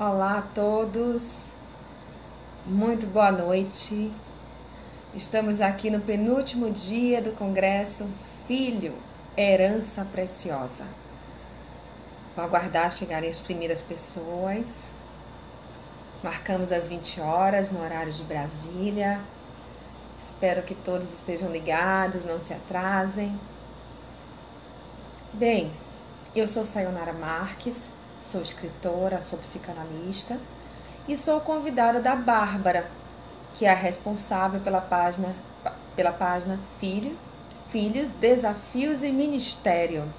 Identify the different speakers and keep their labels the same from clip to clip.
Speaker 1: Olá a todos, muito boa noite. Estamos aqui no penúltimo dia do Congresso Filho, Herança Preciosa. Vou aguardar chegarem as primeiras pessoas. Marcamos às 20 horas no horário de Brasília. Espero que todos estejam ligados, não se atrasem. Bem, eu sou Sayonara Marques, sou escritora, sou psicanalista e sou convidada da Bárbara, que é a responsável pela página Filhos, Desafios e Ministério.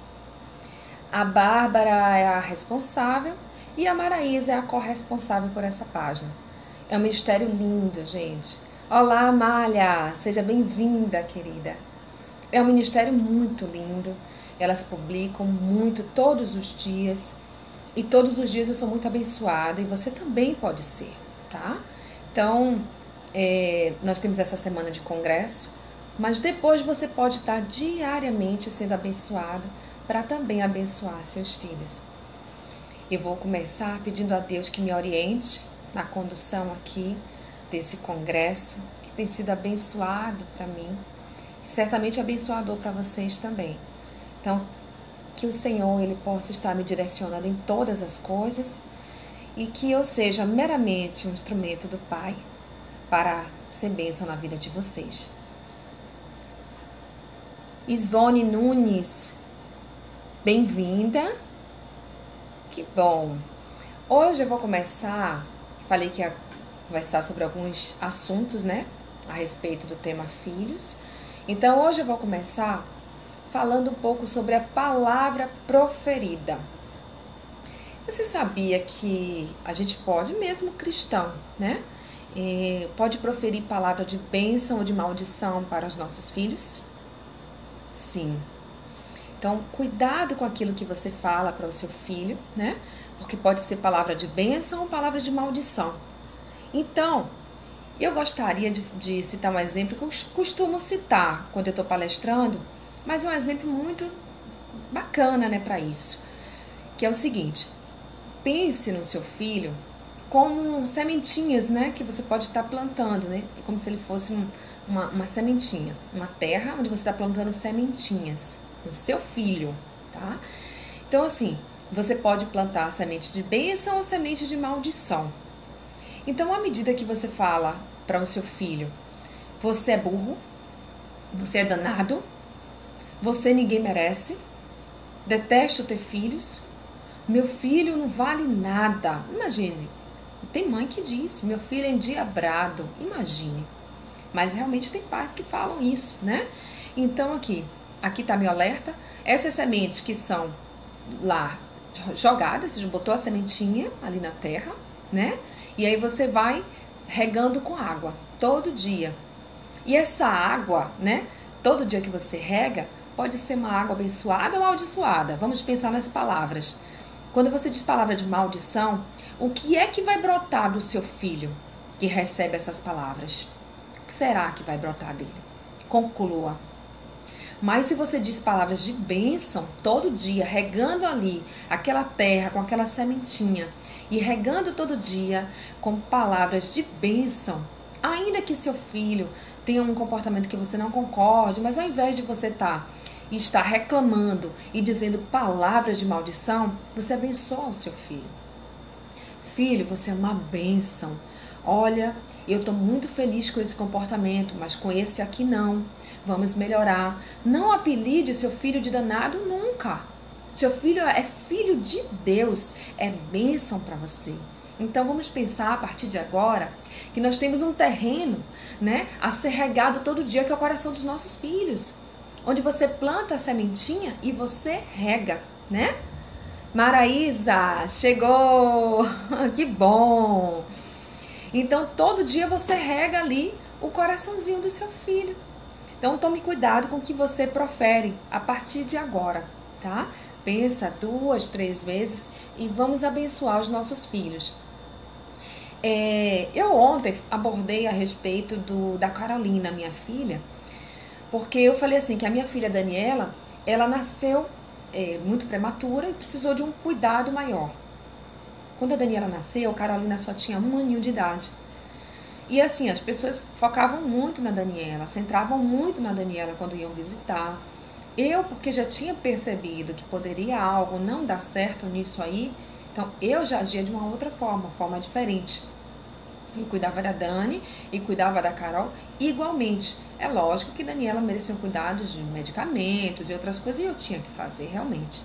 Speaker 1: A Bárbara é a responsável e a Maraísa é a corresponsável por essa página. É um ministério lindo, gente. Olá, Amália! Seja bem-vinda, querida. É um ministério muito lindo. Elas publicam muito todos os dias. E todos os dias eu sou muito abençoada. E você também pode ser, tá? Então, nós temos essa semana de congresso. Mas depois você pode estar diariamente sendo abençoado para também abençoar seus filhos. Eu vou começar pedindo a Deus que me oriente na condução aqui desse congresso, que tem sido abençoado para mim e certamente abençoador para vocês também. Então, que o Senhor ele possa estar me direcionando em todas as coisas e que eu seja meramente um instrumento do Pai para ser bênção na vida de vocês. Isvone Nunes, bem-vinda. Que bom. Hoje eu vou começar, falei que ia conversar sobre alguns assuntos, né, a respeito do tema filhos. Então hoje eu vou começar falando um pouco sobre a palavra proferida. Você sabia que a gente pode, mesmo cristão, né, pode proferir palavra de bênção ou de maldição para os nossos filhos? Sim. Então, cuidado com aquilo que você fala para o seu filho, né? Porque pode ser palavra de bênção ou palavra de maldição. Então, eu gostaria de citar um exemplo que eu costumo citar quando eu estou palestrando, mas é um exemplo muito bacana, né, para isso. Que é o seguinte: pense no seu filho como sementinhas, né, que você pode estar plantando, né? É como se ele fosse uma sementinha, uma terra onde você está plantando sementinhas. O seu filho, tá? Então, assim, você pode plantar sementes de bênção ou sementes de maldição. Então, à medida que você fala para o seu filho, você é burro, você é danado, você ninguém merece, detesto ter filhos, meu filho não vale nada. Imagine, tem mãe que diz, meu filho é endiabrado, imagine. Mas realmente tem pais que falam isso, né? Então, aqui está meu alerta. Essas sementes que são lá jogadas, você já botou a sementinha ali na terra, né? E aí você vai regando com água todo dia. E essa água, né? Todo dia que você rega, pode ser uma água abençoada ou amaldiçoada. Vamos pensar nas palavras. Quando você diz palavra de maldição, o que é que vai brotar do seu filho que recebe essas palavras? O que será que vai brotar dele? Conclua. Mas se você diz palavras de bênção todo dia, regando ali aquela terra com aquela sementinha e regando todo dia com palavras de bênção, ainda que seu filho tenha um comportamento que você não concorde, mas ao invés de você estar reclamando e dizendo palavras de maldição, você abençoa o seu filho. Filho, você é uma bênção. Olha, eu estou muito feliz com esse comportamento, mas com esse aqui não. Vamos melhorar. Não apelide seu filho de danado nunca. Seu filho é filho de Deus, é bênção para você. Então vamos pensar a partir de agora que nós temos um terreno, né, a ser regado todo dia, que é o coração dos nossos filhos. Onde você planta a sementinha e você rega, né? Maraísa, chegou! Que bom! Então, todo dia você rega ali o coraçãozinho do seu filho. Então, tome cuidado com o que você profere a partir de agora, tá? Pensa 2, 3 vezes e vamos abençoar os nossos filhos. Eu ontem abordei a respeito da Carolina, minha filha, porque eu falei assim, que a minha filha Daniela, ela nasceu muito prematura e precisou de um cuidado maior. Quando a Daniela nasceu, a Carolina só tinha 1 aninho de idade. E assim, as pessoas focavam muito na Daniela, centravam muito na Daniela quando iam visitar. Eu, porque já tinha percebido que poderia algo não dar certo nisso aí, então eu já agia de uma outra forma diferente. Eu cuidava da Dani e cuidava da Carol igualmente. É lógico que Daniela merecia um cuidado de medicamentos e outras coisas, e eu tinha que fazer realmente.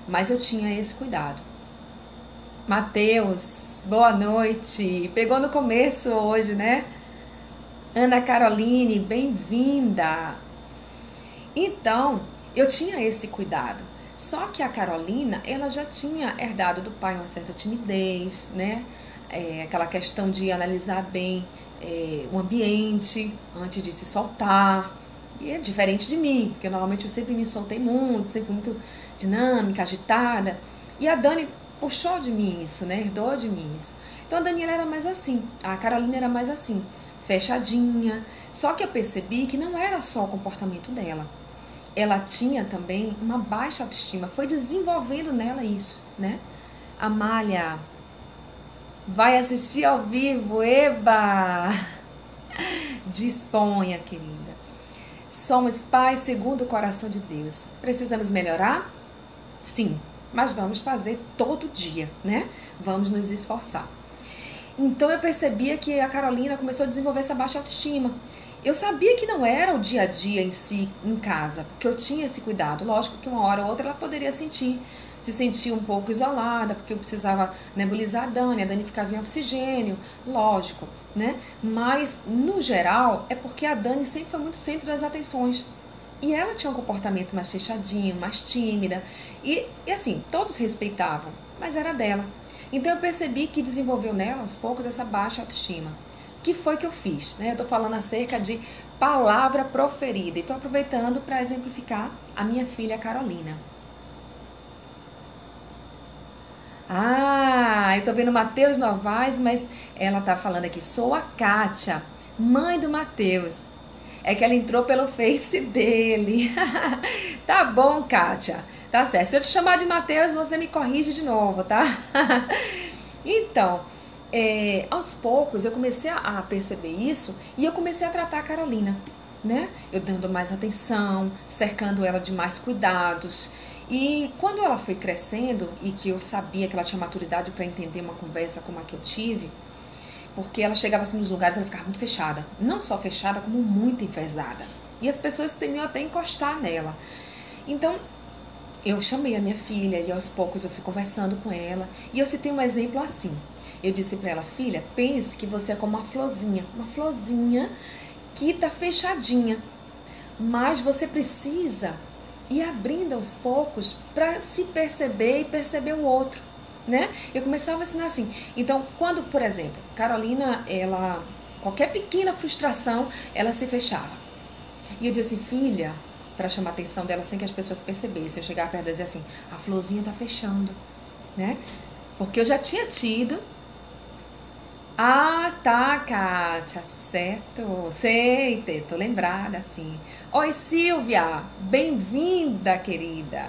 Speaker 1: Mas eu tinha esse cuidado. Matheus, boa noite. Pegou no começo hoje, né? Ana Caroline, bem-vinda. Então, eu tinha esse cuidado. Só que a Carolina, ela já tinha herdado do pai uma certa timidez, né? Aquela questão de analisar bem o ambiente antes de se soltar. E é diferente de mim, porque normalmente eu sempre me soltei muito, sempre fui muito dinâmica, agitada. E a Dani puxou de mim isso, né? Herdou de mim isso. Então a Daniela era mais assim, a Carolina era mais assim, fechadinha. Só que eu percebi que não era só o comportamento dela. Ela tinha também uma baixa autoestima, foi desenvolvendo nela isso, né? Amália, vai assistir ao vivo, eba! Disponha, querida. Somos pais segundo o coração de Deus. Precisamos melhorar? Sim, mas vamos fazer todo dia, né? Vamos nos esforçar. Então eu percebia que a Carolina começou a desenvolver essa baixa autoestima. Eu sabia que não era o dia a dia em si, em casa, porque eu tinha esse cuidado. Lógico que uma hora ou outra ela poderia se sentir um pouco isolada, porque eu precisava nebulizar a Dani ficava em oxigênio, lógico, né? Mas, no geral, é porque a Dani sempre foi muito centro das atenções. E ela tinha um comportamento mais fechadinho, mais tímida. E assim, todos respeitavam, mas era dela. Então eu percebi que desenvolveu nela, aos poucos, essa baixa autoestima. O que foi que eu fiz? Né? Eu estou falando acerca de palavra proferida. E estou aproveitando para exemplificar a minha filha Carolina. Ah, eu tô vendo o Matheus Novaes, mas ela tá falando aqui, sou a Kátia, mãe do Matheus. É que ela entrou pelo Face dele. Tá bom, Kátia. Tá certo. Se eu te chamar de Matheus, você me corrige de novo, tá? Então, aos poucos eu comecei a perceber isso e eu comecei a tratar a Carolina, né? Eu dando mais atenção, cercando ela de mais cuidados. E quando ela foi crescendo e que eu sabia que ela tinha maturidade para entender uma conversa como a que eu tive, porque ela chegava assim nos lugares e ela ficava muito fechada. Não só fechada, como muito enfesada. E as pessoas temiam até encostar nela. Então, eu chamei a minha filha e aos poucos eu fui conversando com ela. E eu citei um exemplo assim. Eu disse para ela, filha, pense que você é como uma florzinha que tá fechadinha. Mas você precisa ir abrindo aos poucos para se perceber e perceber o outro, né? Eu começava a ensinar assim. Então, quando, por exemplo, Carolina, ela, qualquer pequena frustração, ela se fechava. E eu dizia assim, filha, para chamar a atenção dela sem que as pessoas percebessem, eu chegava perto e dizia assim, a florzinha tá fechando, né? Porque eu já tinha tido. Ah, tá, Kátia, certo. Sei, tô lembrada, assim. Oi, Silvia, bem-vinda, querida.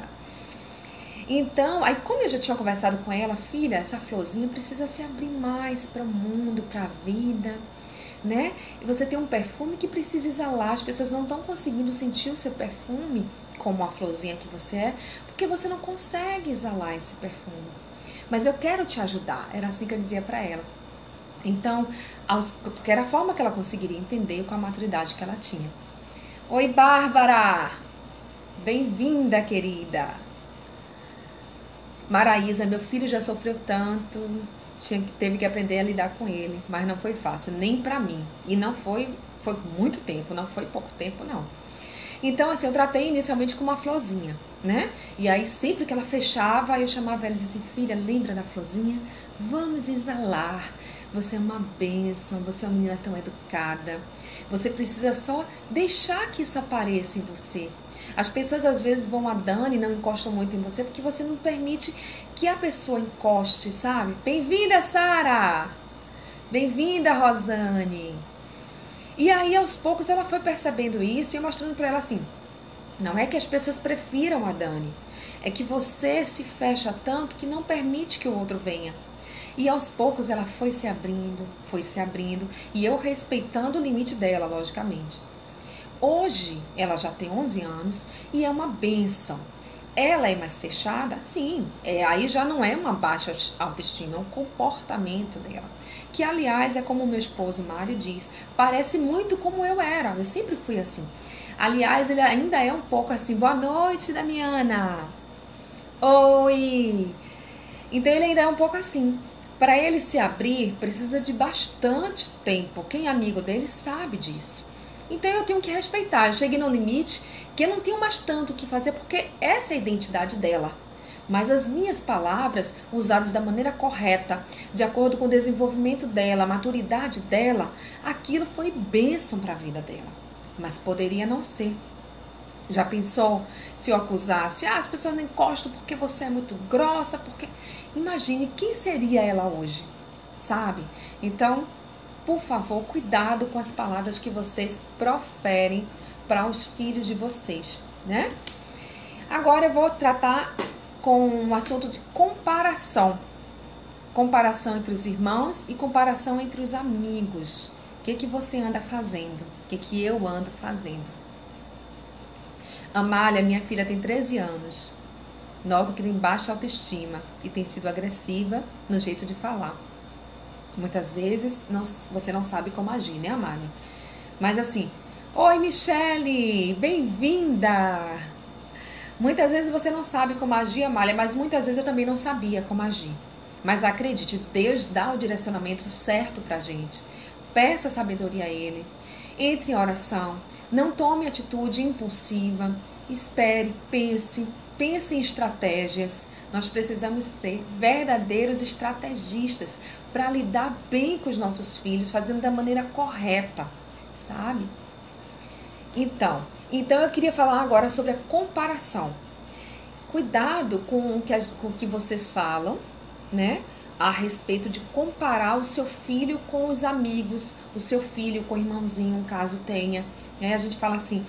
Speaker 1: Então, aí como eu já tinha conversado com ela, filha, essa florzinha precisa se abrir mais para o mundo, para a vida, né? E você tem um perfume que precisa exalar, as pessoas não estão conseguindo sentir o seu perfume como a florzinha que você é, porque você não consegue exalar esse perfume. Mas eu quero te ajudar, era assim que eu dizia para ela. Então, porque era a forma que ela conseguiria entender com a maturidade que ela tinha. Oi, Bárbara! Bem-vinda, querida! Maraísa, meu filho já sofreu tanto, teve que aprender a lidar com ele, mas não foi fácil, nem pra mim. E não foi muito tempo, não foi pouco tempo, não. Então, assim, eu tratei inicialmente com uma florzinha, né? E aí, sempre que ela fechava, eu chamava ela e dizia assim, filha, lembra da florzinha? Vamos exalar. Você é uma bênção, você é uma menina tão educada. Você precisa só deixar que isso apareça em você. As pessoas às vezes vão a Dani e não encostam muito em você porque você não permite que a pessoa encoste, sabe? Bem-vinda, Sara! Bem-vinda, Rosane! E aí, aos poucos, ela foi percebendo isso e eu mostrando pra ela assim, não é que as pessoas prefiram a Dani, é que você se fecha tanto que não permite que o outro venha. E aos poucos ela foi se abrindo, e eu respeitando o limite dela, logicamente. Hoje ela já tem 11 anos e é uma bênção. Ela é mais fechada? Sim. Aí já não é uma baixa autoestima, é um comportamento dela. Que, aliás, é como o meu esposo Mário diz, parece muito como eu era. Eu sempre fui assim. Aliás, ele ainda é um pouco assim. Boa noite, Damiana. Oi. Então ele ainda é um pouco assim. Para ele se abrir, precisa de bastante tempo. Quem é amigo dele sabe disso. Então eu tenho que respeitar. Eu cheguei no limite que eu não tenho mais tanto o que fazer, porque essa é a identidade dela. Mas as minhas palavras, usadas da maneira correta, de acordo com o desenvolvimento dela, a maturidade dela, aquilo foi bênção para a vida dela. Mas poderia não ser. Já pensou se eu acusasse, as pessoas não encostam porque você é muito grossa, porque... Imagine quem seria ela hoje, sabe? Então, por favor, cuidado com as palavras que vocês proferem para os filhos de vocês, né? Agora eu vou tratar com um assunto de comparação. Comparação entre os irmãos e comparação entre os amigos. O que você anda fazendo? O que eu ando fazendo? Amália, minha filha, tem 13 anos. Noto que tem baixa autoestima e tem sido agressiva no jeito de falar. Muitas vezes você não sabe como agir, né, Amália? Mas assim, oi, Michele, bem-vinda! Muitas vezes você não sabe como agir, Amália, mas muitas vezes eu também não sabia como agir. Mas acredite, Deus dá o direcionamento certo pra gente. Peça sabedoria a Ele. Entre em oração. Não tome atitude impulsiva. Espere, pense em estratégias. Nós precisamos ser verdadeiros estrategistas para lidar bem com os nossos filhos, fazendo da maneira correta, sabe? Então eu queria falar agora sobre a comparação. Cuidado com o que vocês falam, né? A respeito de comparar o seu filho com os amigos, o seu filho com o irmãozinho, caso tenha. A gente fala assim,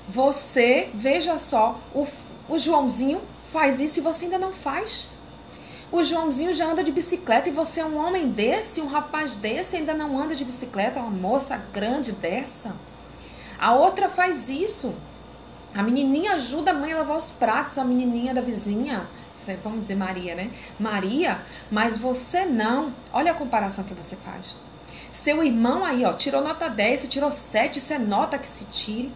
Speaker 1: você, veja só, o Joãozinho faz isso e você ainda não faz. O Joãozinho já anda de bicicleta e você é um homem desse, um rapaz desse, ainda não anda de bicicleta, uma moça grande dessa. A outra faz isso. A menininha ajuda a mãe a lavar os pratos, a menininha da vizinha, vamos dizer Maria, né? Maria, mas você não. Olha a comparação que você faz. Seu irmão aí, tirou nota 10, você tirou 7, isso é nota que se tire.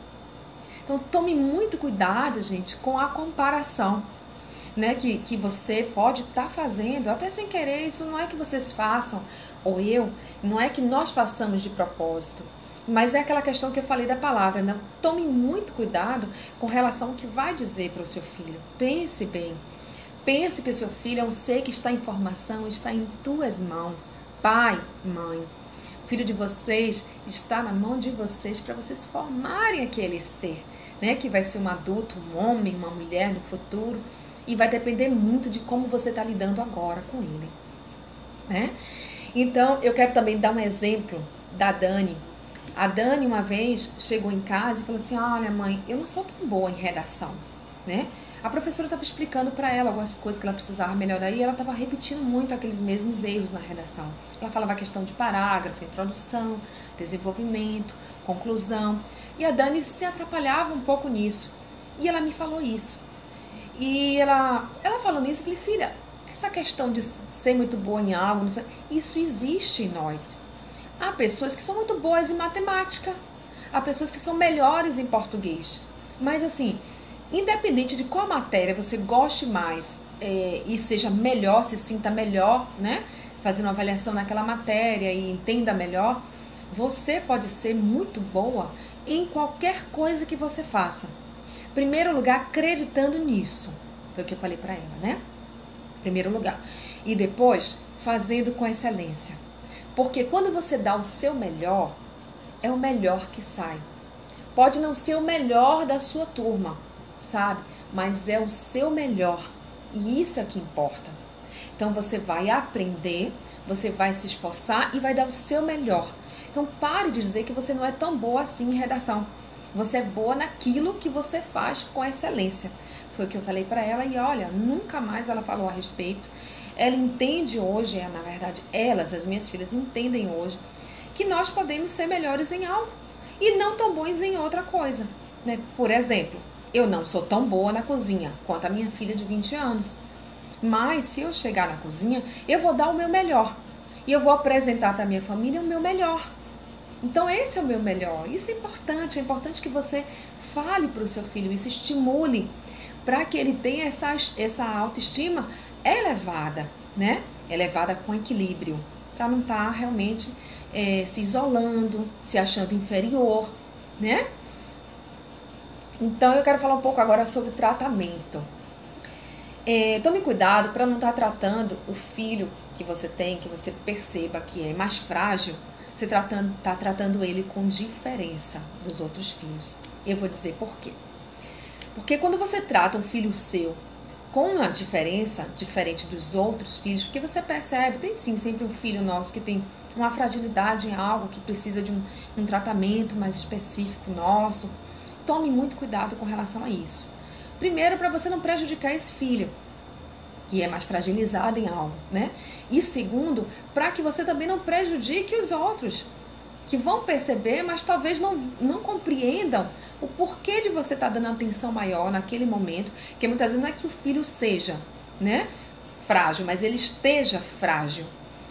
Speaker 1: Então tome muito cuidado, gente, com a comparação, né? Que você pode estar fazendo, até sem querer. Isso não é que vocês façam, ou não é que nós façamos de propósito. Mas é aquela questão que eu falei da palavra, né? Tome muito cuidado com relação ao que vai dizer para o seu filho. Pense bem. Pense que o seu filho é um ser que está em formação, está em tuas mãos. Pai, mãe. O filho de vocês está na mão de vocês para vocês formarem aquele ser, né? Que vai ser um adulto, um homem, uma mulher no futuro. E vai depender muito de como você está lidando agora com ele, né? Então, eu quero também dar um exemplo da Dani. A Dani uma vez chegou em casa e falou assim, olha mãe, eu não sou tão boa em redação, né? A professora estava explicando para ela algumas coisas que ela precisava melhorar e ela estava repetindo muito aqueles mesmos erros na redação. Ela falava a questão de parágrafo, introdução, desenvolvimento, conclusão. E a Dani se atrapalhava um pouco nisso. E ela me falou isso. E ela falando isso, eu falei, filha, essa questão de ser muito boa em algo, isso existe em nós. Há pessoas que são muito boas em matemática, há pessoas que são melhores em português. Mas assim, independente de qual matéria você goste mais e seja melhor, se sinta melhor, né? Fazendo uma avaliação naquela matéria e entenda melhor, você pode ser muito boa em qualquer coisa que você faça. Primeiro lugar, acreditando nisso. Foi o que eu falei para ela, né? Primeiro lugar. E depois, fazendo com excelência. Porque quando você dá o seu melhor, é o melhor que sai. Pode não ser o melhor da sua turma, sabe? Mas é o seu melhor. E isso é o que importa. Então você vai aprender, você vai se esforçar e vai dar o seu melhor. Então pare de dizer que você não é tão boa assim em redação. Você é boa naquilo que você faz com excelência. Foi o que eu falei para ela e olha, nunca mais ela falou a respeito. ela entende hoje, na verdade, elas, as minhas filhas, entendem hoje que nós podemos ser melhores em algo e não tão bons em outra coisa, né? Por exemplo, eu não sou tão boa na cozinha quanto a minha filha de 20 anos. Mas se eu chegar na cozinha, eu vou dar o meu melhor. E eu vou apresentar para minha família o meu melhor. Então esse é o meu melhor. Isso é importante que você fale para o seu filho, isso estimule para que ele tenha essa autoestima elevada, né? Elevada com equilíbrio, para não estar realmente se isolando, se achando inferior, né? Então eu quero falar um pouco agora sobre tratamento. Tome cuidado para não estar tratando o filho que você tem, que você perceba que é mais frágil, você tá tratando ele com diferença dos outros filhos. Eu vou dizer por quê. Porque quando você trata um filho seu com uma diferença diferente dos outros filhos, porque você percebe, tem sim sempre um filho nosso que tem uma fragilidade em algo, que precisa de um tratamento mais específico nosso. Tome muito cuidado com relação a isso. Primeiro, para você não prejudicar esse filho, que é mais fragilizado em algo, né? E segundo, para que você também não prejudique os outros, que vão perceber, mas talvez não compreendam o porquê de você estar dando atenção maior naquele momento, que muitas vezes não é que o filho seja, né, frágil, mas ele esteja frágil.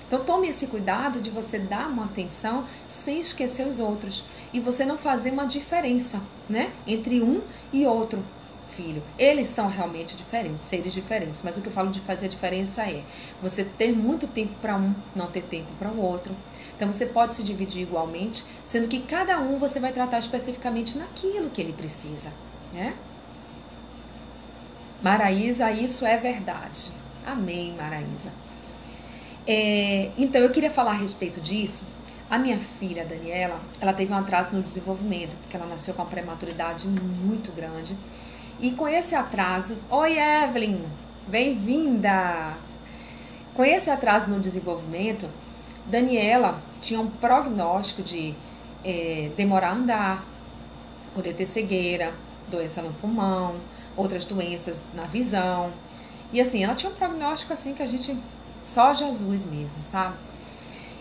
Speaker 1: Então tome esse cuidado de você dar uma atenção sem esquecer os outros e você não fazer uma diferença, né, entre um e outro filho. Eles são realmente diferentes, seres diferentes, mas o que eu falo de fazer a diferença é você ter muito tempo para um, não ter tempo para o outro. Então você pode se dividir igualmente, sendo que cada um você vai tratar especificamente naquilo que ele precisa, né? Maraísa, isso é verdade. Amém, Maraísa. Então eu queria falar a respeito disso. A minha filha, a Daniela, ela teve um atraso no desenvolvimento, porque ela nasceu com uma prematuridade muito grande. E com esse atraso... Oi, Evelyn! Bem-vinda! Com esse atraso no desenvolvimento, Daniela tinha um prognóstico de demorar a andar, poder ter cegueira, doença no pulmão, outras doenças na visão. E assim, ela tinha um prognóstico assim que a gente... Só Jesus mesmo, sabe?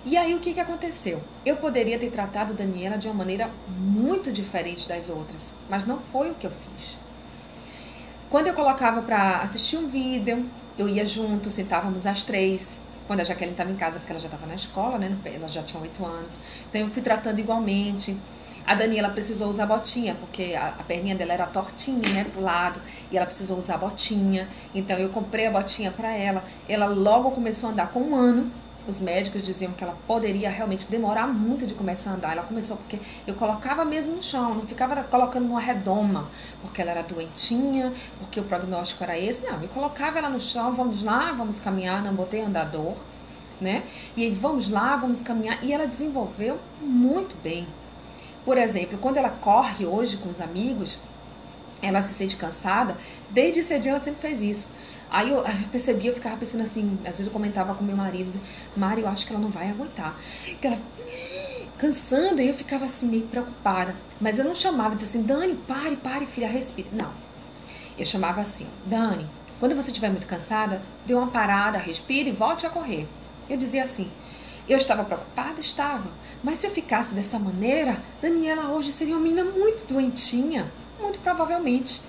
Speaker 1: E aí o que aconteceu? Eu poderia ter tratado Daniela de uma maneira muito diferente das outras, mas não foi o que eu fiz. Quando eu colocava para assistir um vídeo, eu ia junto, sentávamos as três. Quando a Jaqueline estava em casa, porque ela já estava na escola, né? Ela já tinha 8 anos. Então eu fui tratando igualmente. A Daniela precisou usar botinha, porque a perninha dela era tortinha, né, pro lado, e ela precisou usar botinha. Então eu comprei a botinha para ela. Ela logo começou a andar com 1 ano. Os médicos diziam que ela poderia realmente demorar muito de começar a andar. Ela começou porque eu colocava mesmo no chão, não ficava colocando numa redoma, porque ela era doentinha, porque o prognóstico era esse. Não, eu colocava ela no chão, vamos lá, vamos caminhar, não botei andador, né? E aí vamos lá, vamos caminhar. E ela desenvolveu muito bem. Por exemplo, quando ela corre hoje com os amigos, ela se sente cansada, desde cedinho ela sempre fez isso. Aí eu percebi, eu ficava pensando assim, às vezes eu comentava com meu marido, dizia, Mari, eu acho que ela não vai aguentar. Que ela cansando, e eu ficava assim meio preocupada. Mas eu não chamava, dizia assim, Dani, pare, filha, respire. Não. Eu chamava assim, Dani, quando você estiver muito cansada, dê uma parada, respire e volte a correr. Eu dizia assim, eu estava preocupada? Estava. Mas se eu ficasse dessa maneira, Daniela hoje seria uma menina muito doentinha, muito provavelmente.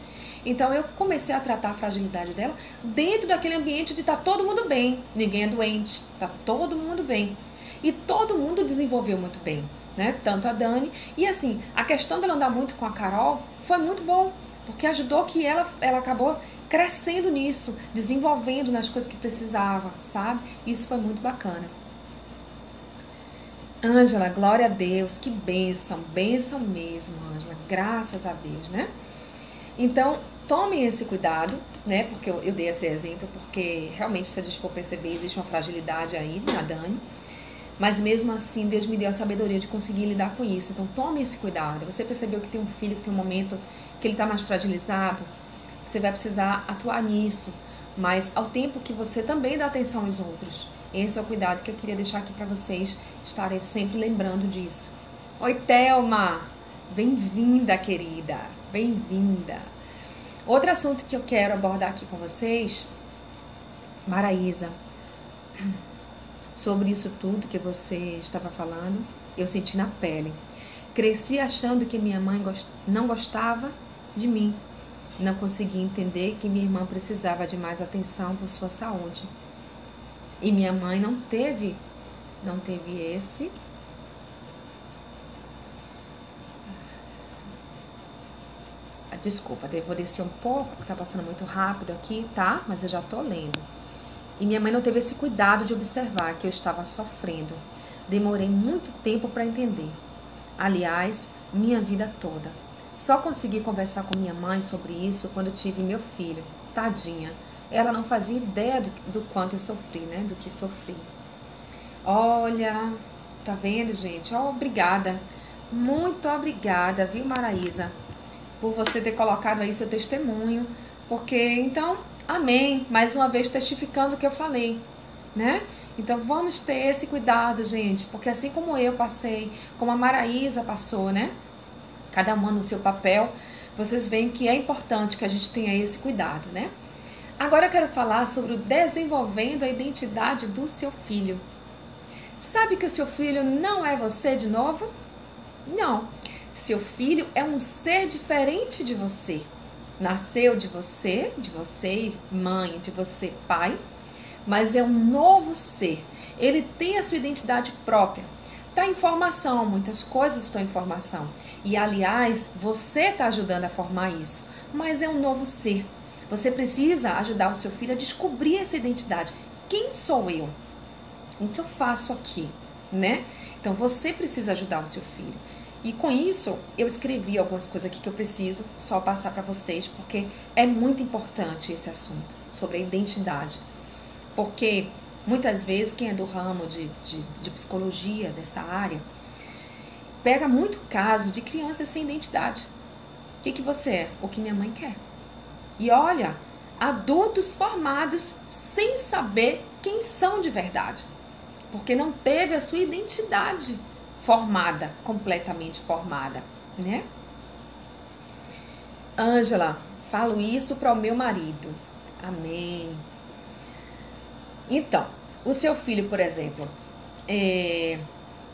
Speaker 1: Então eu comecei a tratar a fragilidade dela dentro daquele ambiente de estar todo mundo bem, ninguém é doente, está todo mundo bem. E todo mundo desenvolveu muito bem, né? Tanto a Dani. E assim, a questão dela andar muito com a Carol foi muito bom, porque ajudou que ela acabou crescendo nisso, desenvolvendo nas coisas que precisava, sabe? Isso foi muito bacana. Ângela, glória a Deus, que bênção, bênção mesmo, Ângela, graças a Deus, né? Então, tomem esse cuidado, né? Porque eu dei esse exemplo, porque realmente, se a gente for perceber, existe uma fragilidade aí na Dani. Mas mesmo assim, Deus me deu a sabedoria de conseguir lidar com isso. Então, tome esse cuidado. Você percebeu que tem um filho que tem um momento que ele está mais fragilizado? Você vai precisar atuar nisso. Mas ao tempo que você também dá atenção aos outros. Esse é o cuidado que eu queria deixar aqui para vocês estarem sempre lembrando disso. Oi, Thelma! Bem-vinda, querida! Bem-vinda! Outro assunto que eu quero abordar aqui com vocês, Maraísa, sobre isso tudo que você estava falando, eu senti na pele. Cresci achando que minha mãe não gostava de mim. Não consegui entender que minha irmã precisava de mais atenção por sua saúde. E minha mãe não teve esse. Desculpa, vou descer um pouco, porque tá passando muito rápido aqui, tá? Mas eu já tô lendo. E minha mãe não teve esse cuidado de observar que eu estava sofrendo. Demorei muito tempo para entender. Aliás, minha vida toda. Só consegui conversar com minha mãe sobre isso quando tive meu filho. Tadinha. Ela não fazia ideia do quanto eu sofri, né? Do que sofri. Olha, tá vendo, gente? Obrigada. Muito obrigada, viu, Maraísa? Por você ter colocado aí seu testemunho. Porque, então, amém. Mais uma vez testificando o que eu falei, né? Então vamos ter esse cuidado, gente, porque assim como eu passei, como a Maraísa passou, né? Cada uma no seu papel, vocês veem que é importante que a gente tenha esse cuidado, né? Agora eu quero falar sobre o desenvolvendo a identidade do seu filho. Sabe que o seu filho não é você de novo? Não. Seu filho é um ser diferente de você. Nasceu de você, mãe, de você, pai, mas é um novo ser. Ele tem a sua identidade própria. Está em formação, muitas coisas estão em formação. E, aliás, você está ajudando a formar isso. Mas é um novo ser. Você precisa ajudar o seu filho a descobrir essa identidade. Quem sou eu? O que eu faço aqui, né? Então, você precisa ajudar o seu filho. E com isso, eu escrevi algumas coisas aqui que eu preciso só passar para vocês, porque é muito importante esse assunto sobre a identidade. Porque muitas vezes quem é do ramo de psicologia, dessa área, pega muito caso de crianças sem identidade. O que você é? O que minha mãe quer. E olha, adultos formados sem saber quem são de verdade. Porque não teve a sua identidade formada, completamente formada, né? Ângela, falo isso para o meu marido. Amém. Então, o seu filho, por exemplo,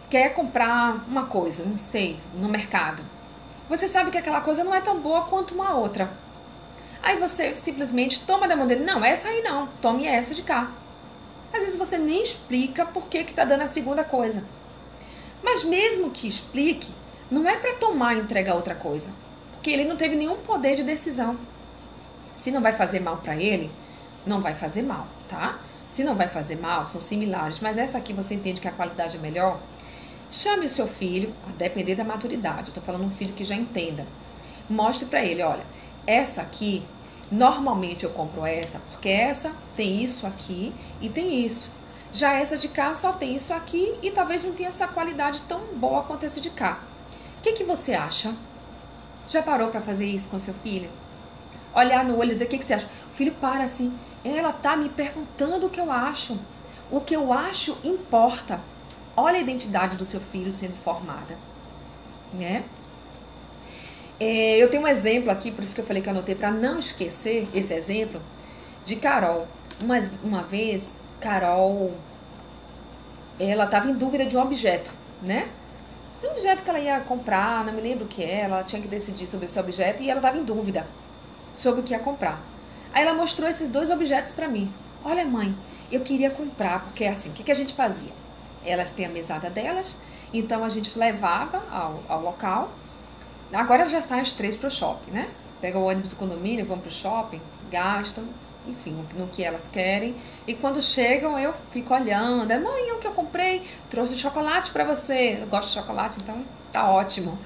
Speaker 1: quer comprar uma coisa, não sei, no mercado. Você sabe que aquela coisa não é tão boa quanto uma outra. Aí você simplesmente toma da mão dele. Não, essa aí não, tome essa de cá. Às vezes você nem explica por que tá dando a segunda coisa. Mas mesmo que explique, não é para tomar e entregar outra coisa. Porque ele não teve nenhum poder de decisão. Se não vai fazer mal para ele, não vai fazer mal, tá? Se não vai fazer mal, são similares, mas essa aqui você entende que a qualidade é melhor. Chame o seu filho, a depender da maturidade. Eu tô falando um filho que já entenda. Mostre para ele, olha, essa aqui, normalmente eu compro essa, porque essa tem isso aqui e tem isso. Já essa de cá só tem isso aqui e talvez não tenha essa qualidade tão boa quanto essa de cá. O que você acha? Já parou para fazer isso com seu filho? Olhar no olho e dizer, o que você acha? O filho para assim, ela tá me perguntando o que eu acho. O que eu acho importa. Olha a identidade do seu filho sendo formada, né? Eu tenho um exemplo aqui, por isso que eu falei que eu anotei para não esquecer esse exemplo, de Carol. Uma vez, Carol, ela estava em dúvida de um objeto, né? De um objeto que ela ia comprar, não me lembro o que é, ela tinha que decidir sobre esse objeto e ela estava em dúvida sobre o que ia comprar. Aí ela mostrou esses dois objetos para mim. Olha, mãe, eu queria comprar, porque assim, o que a gente fazia? Elas têm a mesada delas, então a gente levava ao local. Agora já saem os três para o shopping, né? Pega o ônibus do condomínio, vão para o shopping, gastam, enfim, no que elas querem. E quando chegam, eu fico olhando. Mãe, o que eu comprei? Trouxe chocolate para você. Eu gosto de chocolate, então tá ótimo.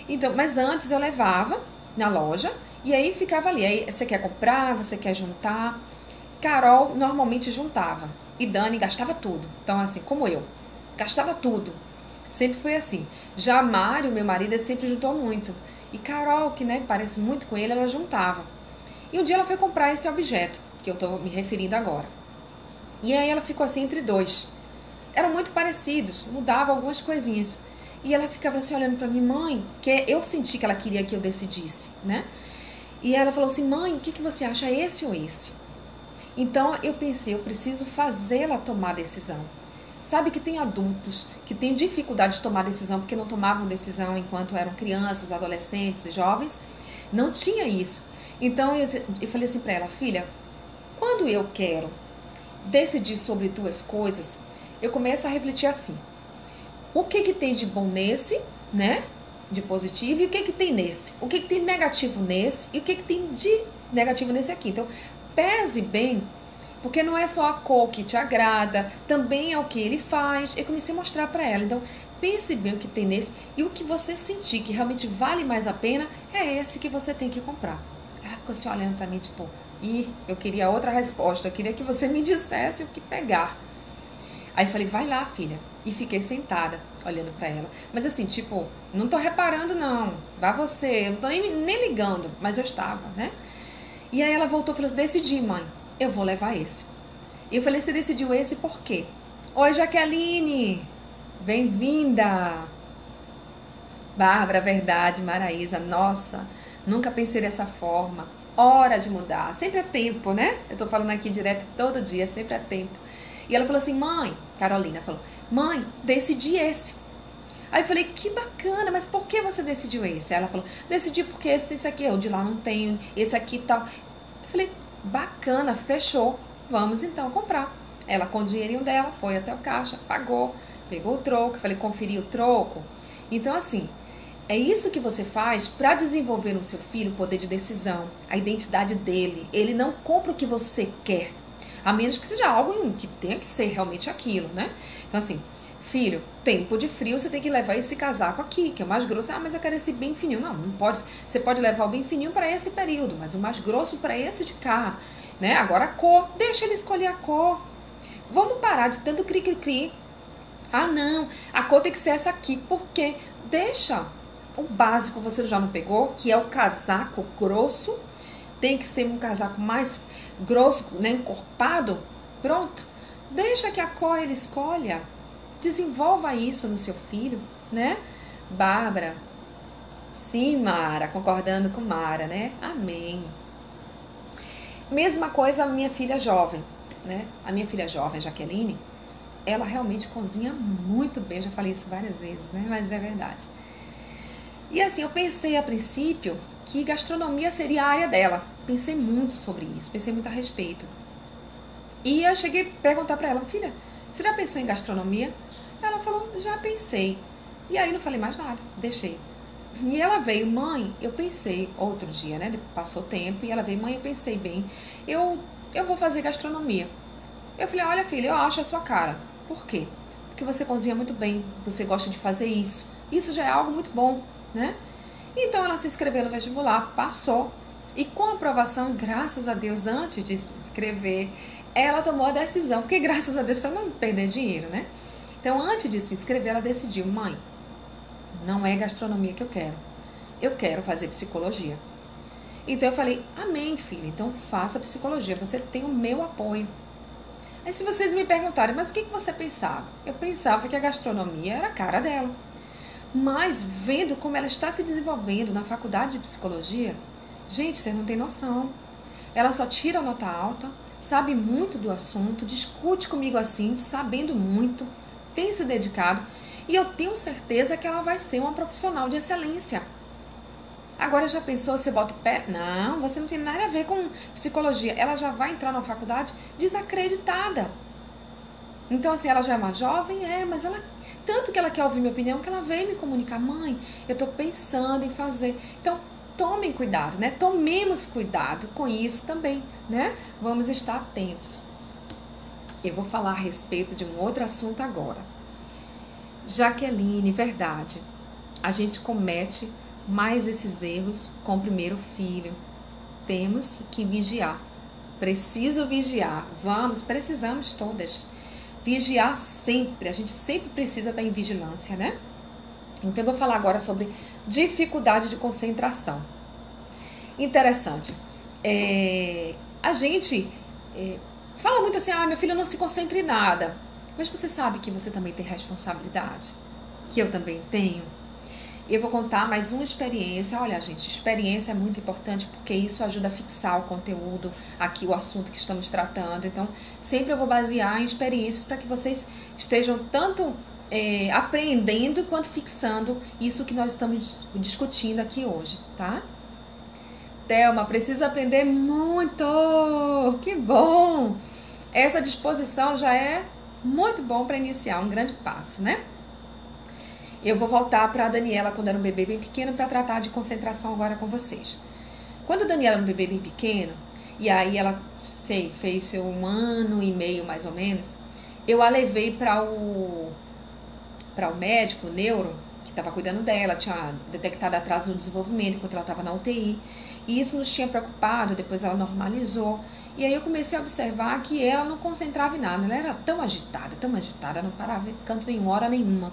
Speaker 1: Então, mas antes eu levava na loja e aí ficava ali. Aí você quer comprar, você quer juntar. Carol normalmente juntava e Dani gastava tudo. Então, assim, como eu, gastava tudo. Sempre foi assim. Já Mário, meu marido, ele sempre juntou muito. E Carol, que né, parece muito com ele, ela juntava. E um dia ela foi comprar esse objeto, que eu estou me referindo agora. E aí ela ficou assim entre dois. Eram muito parecidos, mudavam algumas coisinhas. E ela ficava assim olhando para mim, mãe, que eu senti que ela queria que eu decidisse, né? E ela falou assim, mãe, o que você acha, esse ou esse? Então eu pensei, eu preciso fazê-la tomar decisão. Sabe que tem adultos que têm dificuldade de tomar decisão porque não tomavam decisão enquanto eram crianças, adolescentes e jovens. Não tinha isso. Então eu falei assim para ela, filha, quando eu quero decidir sobre duas coisas, eu começo a refletir assim: o que tem de bom nesse, né? De positivo, e o que tem nesse? O que tem negativo nesse e o que tem de negativo nesse aqui? Então, pese bem, porque não é só a cor que te agrada, também é o que ele faz. Eu comecei a mostrar para ela. Então, pense bem o que tem nesse e o que você sentir que realmente vale mais a pena é esse que você tem que comprar. Ela ficou assim olhando para mim, tipo, eu queria outra resposta, eu queria que você me dissesse o que pegar. Aí eu falei, vai lá, filha. E fiquei sentada, olhando pra ela. Mas assim, tipo, não tô reparando não. Vá você, eu não tô nem ligando. Mas eu estava, né? E aí ela voltou e falou assim, decidi, mãe. Eu vou levar esse. E eu falei, você decidiu esse por quê? Oi, Jaqueline. Bem-vinda. Bárbara, verdade, Maraísa. Nossa, nunca pensei dessa forma. Hora de mudar. Sempre é tempo, né? Eu tô falando aqui direto todo dia, sempre é tempo. E ela falou assim, mãe, Carolina falou, mãe, decidi esse. Aí eu falei, que bacana, mas por que você decidiu esse? Aí ela falou, decidi porque esse aqui, eu de lá não tenho, esse aqui e tal. Eu falei, bacana, fechou, vamos então comprar. Ela com o dinheirinho dela, foi até o caixa, pagou, pegou o troco, eu falei, conferi o troco. Então assim, é isso que você faz para desenvolver no seu filho o poder de decisão, a identidade dele. Ele não compra o que você quer, a menos que seja algo que tenha que ser realmente aquilo, né? Então assim, filho, tempo de frio, você tem que levar esse casaco aqui, que é o mais grosso. Ah, mas eu quero esse bem fininho. Não, não pode. Você pode levar o bem fininho para esse período, mas o mais grosso para esse de cá, né? Agora a cor, deixa ele escolher a cor. Vamos parar de tanto cri-cri-cri. Ah, não, a cor tem que ser essa aqui, porque deixa o básico, você já não pegou, que é o casaco grosso, tem que ser um casaco mais grosso, né, encorpado, pronto. Deixa que a cor ele escolha, desenvolva isso no seu filho, né? Bárbara, sim, Mara, concordando com Mara, né? Amém. Mesma coisa a minha filha jovem, né? A minha filha jovem, Jaqueline, ela realmente cozinha muito bem, eu já falei isso várias vezes, né? Mas é verdade. E assim, eu pensei a princípio que gastronomia seria a área dela. Pensei muito sobre isso, pensei muito a respeito. E eu cheguei a perguntar pra ela, filha, você já pensou em gastronomia? Ela falou, já pensei. E aí não falei mais nada, deixei. E ela veio, mãe, eu pensei, outro dia, né? Passou tempo, e ela veio, mãe, eu pensei bem, eu vou fazer gastronomia. Eu falei, olha filha, eu acho a sua cara. Por quê? Porque você cozinha muito bem, você gosta de fazer isso. Isso já é algo muito bom, né? Então ela se inscreveu no vestibular, passou. E com a aprovação, graças a Deus, antes de se inscrever, ela tomou a decisão. Porque graças a Deus, para não perder dinheiro, né? Então antes de se inscrever, ela decidiu, mãe, não é gastronomia que eu quero fazer psicologia. Então eu falei, amém filha, então faça psicologia, você tem o meu apoio. Aí se vocês me perguntarem, mas o que você pensava? Eu pensava que a gastronomia era a cara dela. Mas vendo como ela está se desenvolvendo na faculdade de psicologia, gente, vocês não têm noção. Ela só tira nota alta, sabe muito do assunto, discute comigo assim, sabendo muito, tem se dedicado. E eu tenho certeza que ela vai ser uma profissional de excelência. Agora já pensou, você bota o pé? Não, você não tem nada a ver com psicologia. Ela já vai entrar na faculdade desacreditada. Então, assim, ela já é uma jovem? É, mas ela... Tanto que ela quer ouvir minha opinião, que ela veio me comunicar. Mãe, eu tô pensando em fazer. Então, tomem cuidado, né? Tomemos cuidado com isso também, né? Vamos estar atentos. Eu vou falar a respeito de um outro assunto agora. Jaqueline, verdade. A gente comete mais esses erros com o primeiro filho. Temos que vigiar. Preciso vigiar. Precisamos todas. Vigiar sempre, a gente sempre precisa estar em vigilância, né? Então eu vou falar agora sobre dificuldade de concentração. Interessante. A gente fala muito assim, meu filho não se concentra em nada. Mas você sabe que você também tem responsabilidade? Que eu também tenho? Eu vou contar mais uma experiência. Olha, gente, experiência é muito importante porque isso ajuda a fixar o conteúdo, aqui o assunto que estamos tratando. Então, sempre eu vou basear em experiências para que vocês estejam tanto apreendendo quanto fixando isso que nós estamos discutindo aqui hoje, tá? Thelma, precisa aprender muito! Que bom! Essa disposição já é muito bom para iniciar, um grande passo, né? Eu vou voltar para a Daniela quando era um bebê bem pequeno para tratar de concentração agora com vocês. Quando a Daniela era um bebê bem pequeno, e aí ela, fez seu 1 ano e meio mais ou menos, eu a levei para o médico, o neuro, que estava cuidando dela, tinha detectado atraso no desenvolvimento enquanto ela estava na UTI. E isso nos tinha preocupado, depois ela normalizou. E aí eu comecei a observar que ela não concentrava em nada, ela era tão agitada, não parava em canto nenhum, hora nenhuma.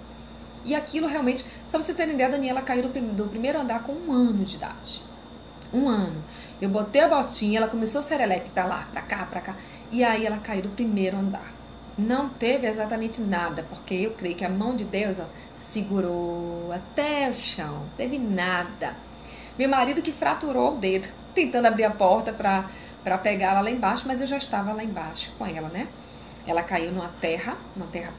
Speaker 1: E aquilo realmente, só pra vocês terem ideia, a Daniela caiu do primeiro andar com 1 ano de idade. 1 ano. Eu botei a botinha, ela começou a serelepe pra lá, pra cá. E aí ela caiu do primeiro andar. Não teve exatamente nada, porque eu creio que a mão de Deus segurou até o chão. Não teve nada. Meu marido que fraturou o dedo, tentando abrir a porta pra pegar ela lá embaixo, mas eu já estava lá embaixo com ela, né? Ela caiu numa terra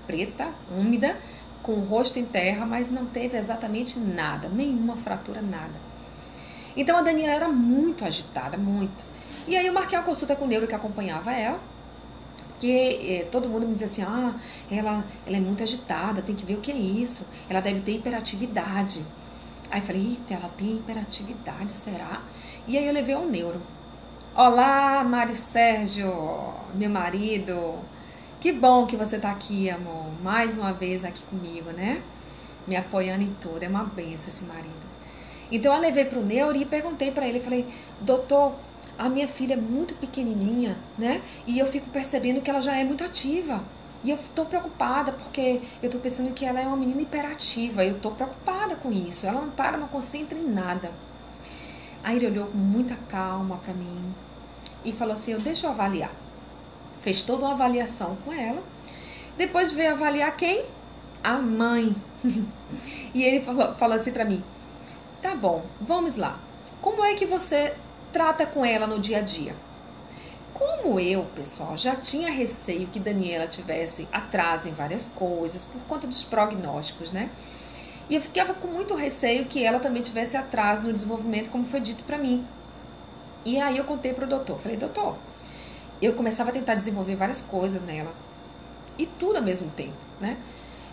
Speaker 1: preta, úmida, com o rosto em terra, mas não teve exatamente nada, nenhuma fratura, nada. Então a Daniela era muito agitada, muito. E aí eu marquei uma consulta com o neuro que acompanhava ela, porque todo mundo me dizia assim, ela é muito agitada, tem que ver o que é isso, ela deve ter hiperatividade. Aí eu falei, ela tem hiperatividade, será? E aí eu levei ao neuro. Olá, Mário Sérgio, meu marido. Que bom que você tá aqui, amor. Mais uma vez aqui comigo, né? Me apoiando em tudo. É uma benção esse marido. Então eu levei pro neuro e perguntei pra ele. Falei, doutor, a minha filha é muito pequenininha, né? E eu fico percebendo que ela já é muito ativa. E eu tô preocupada porque eu tô pensando que ela é uma menina hiperativa. Eu tô preocupada com isso. Ela não para, não concentra em nada. Aí ele olhou com muita calma pra mim e falou assim, deixa eu avaliar. Fez toda uma avaliação com ela. Depois veio avaliar quem? A mãe. E ele falou assim pra mim, tá bom, vamos lá. Como é que você trata com ela no dia a dia? Como eu, pessoal, já tinha receio que Daniela tivesse atraso em várias coisas, por conta dos prognósticos, né? E eu ficava com muito receio que ela também tivesse atraso no desenvolvimento, como foi dito pra mim. E aí eu contei pro doutor. Falei, doutor, eu começava a tentar desenvolver várias coisas nela. E tudo ao mesmo tempo, né?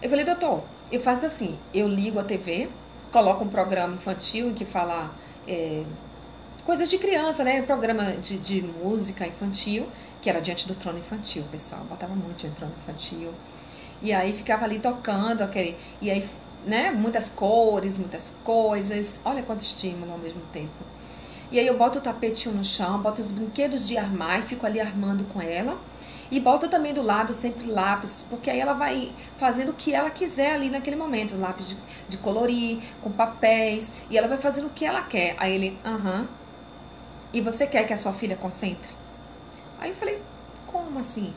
Speaker 1: Eu falei, doutor, eu faço assim, eu ligo a TV, coloco um programa infantil em que fala coisas de criança, né? Programa de música infantil, que era Diante do Trono Infantil, pessoal. Botava muito Diante do Trono Infantil. E aí ficava ali tocando aquele... E aí, né? Muitas cores, muitas coisas. Olha quanto estímulo ao mesmo tempo. E aí eu boto o tapetinho no chão, boto os brinquedos de armar e fico ali armando com ela. E boto também do lado sempre lápis, porque aí ela vai fazendo o que ela quiser ali naquele momento. Lápis de colorir, com papéis, e ela vai fazendo o que ela quer. Aí ele, E você quer que a sua filha concentre? Aí eu falei, como assim?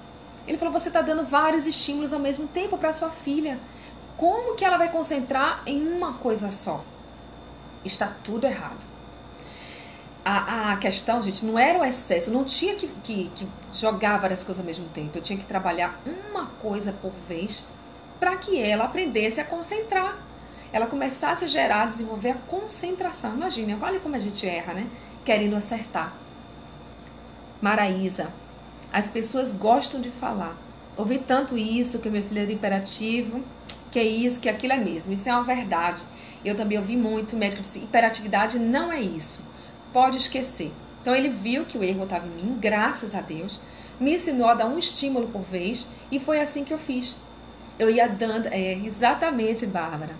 Speaker 1: Ele falou, você tá dando vários estímulos ao mesmo tempo para sua filha. Como que ela vai concentrar em uma coisa só? Está tudo errado. A questão, gente, não era o excesso. Eu não tinha que jogar várias coisas ao mesmo tempo. Eu tinha que trabalhar uma coisa por vez para que ela aprendesse a concentrar. Ela começasse a gerar, desenvolver a concentração. Imagina, olha como a gente erra, né? Querendo acertar. Maraísa, as pessoas gostam de falar. Ouvi tanto isso, que meu filho é hiperativo, que é isso, que aquilo é mesmo. Isso é uma verdade. Eu também ouvi muito, o médico disse, hiperatividade não é isso. Pode esquecer. Então ele viu que o erro estava em mim, graças a Deus, me ensinou a dar um estímulo por vez e foi assim que eu fiz. Eu ia dando, exatamente, Bárbara,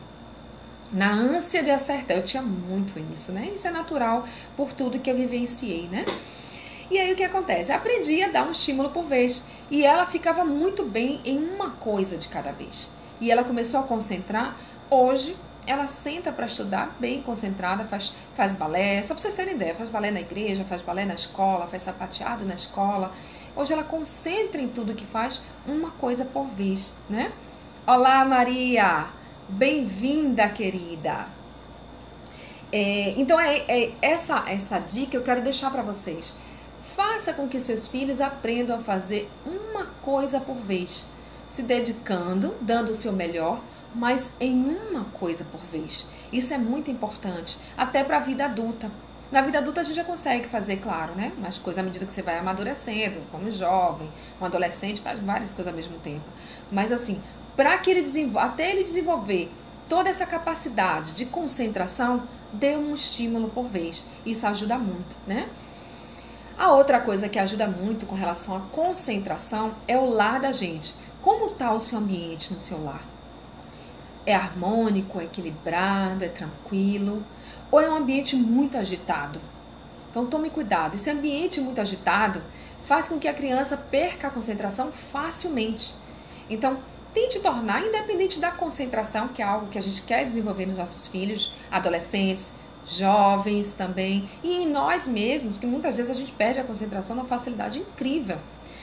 Speaker 1: na ânsia de acertar. Eu tinha muito isso, né? Isso é natural por tudo que eu vivenciei, né? E aí o que acontece? Aprendi a dar um estímulo por vez e ela ficava muito bem em uma coisa de cada vez. E ela começou a concentrar. Hoje ela senta para estudar bem concentrada, faz balé, só para vocês terem ideia, faz balé na igreja, faz balé na escola, faz sapateado na escola. Hoje ela concentra em tudo que faz, uma coisa por vez, né? Olá, Maria! Bem-vinda, querida! Então, essa dica eu quero deixar para vocês. Faça com que seus filhos aprendam a fazer uma coisa por vez, se dedicando, dando o seu melhor, mas em uma coisa por vez. Isso é muito importante, até para a vida adulta. Na vida adulta a gente já consegue fazer, claro, né? Mas coisa à medida que você vai amadurecendo, como jovem, um adolescente faz várias coisas ao mesmo tempo. Mas assim, para que até ele desenvolver toda essa capacidade de concentração, dê um estímulo por vez. Isso ajuda muito, né? A outra coisa que ajuda muito com relação à concentração é o lar da gente. Como está o seu ambiente no seu lar? É harmônico, é equilibrado, é tranquilo? Ou é um ambiente muito agitado? Então tome cuidado. Esse ambiente muito agitado faz com que a criança perca a concentração facilmente. Então, tente tornar, independente da concentração, que é algo que a gente quer desenvolver nos nossos filhos, adolescentes, jovens também, e em nós mesmos, que muitas vezes a gente perde a concentração numa facilidade incrível,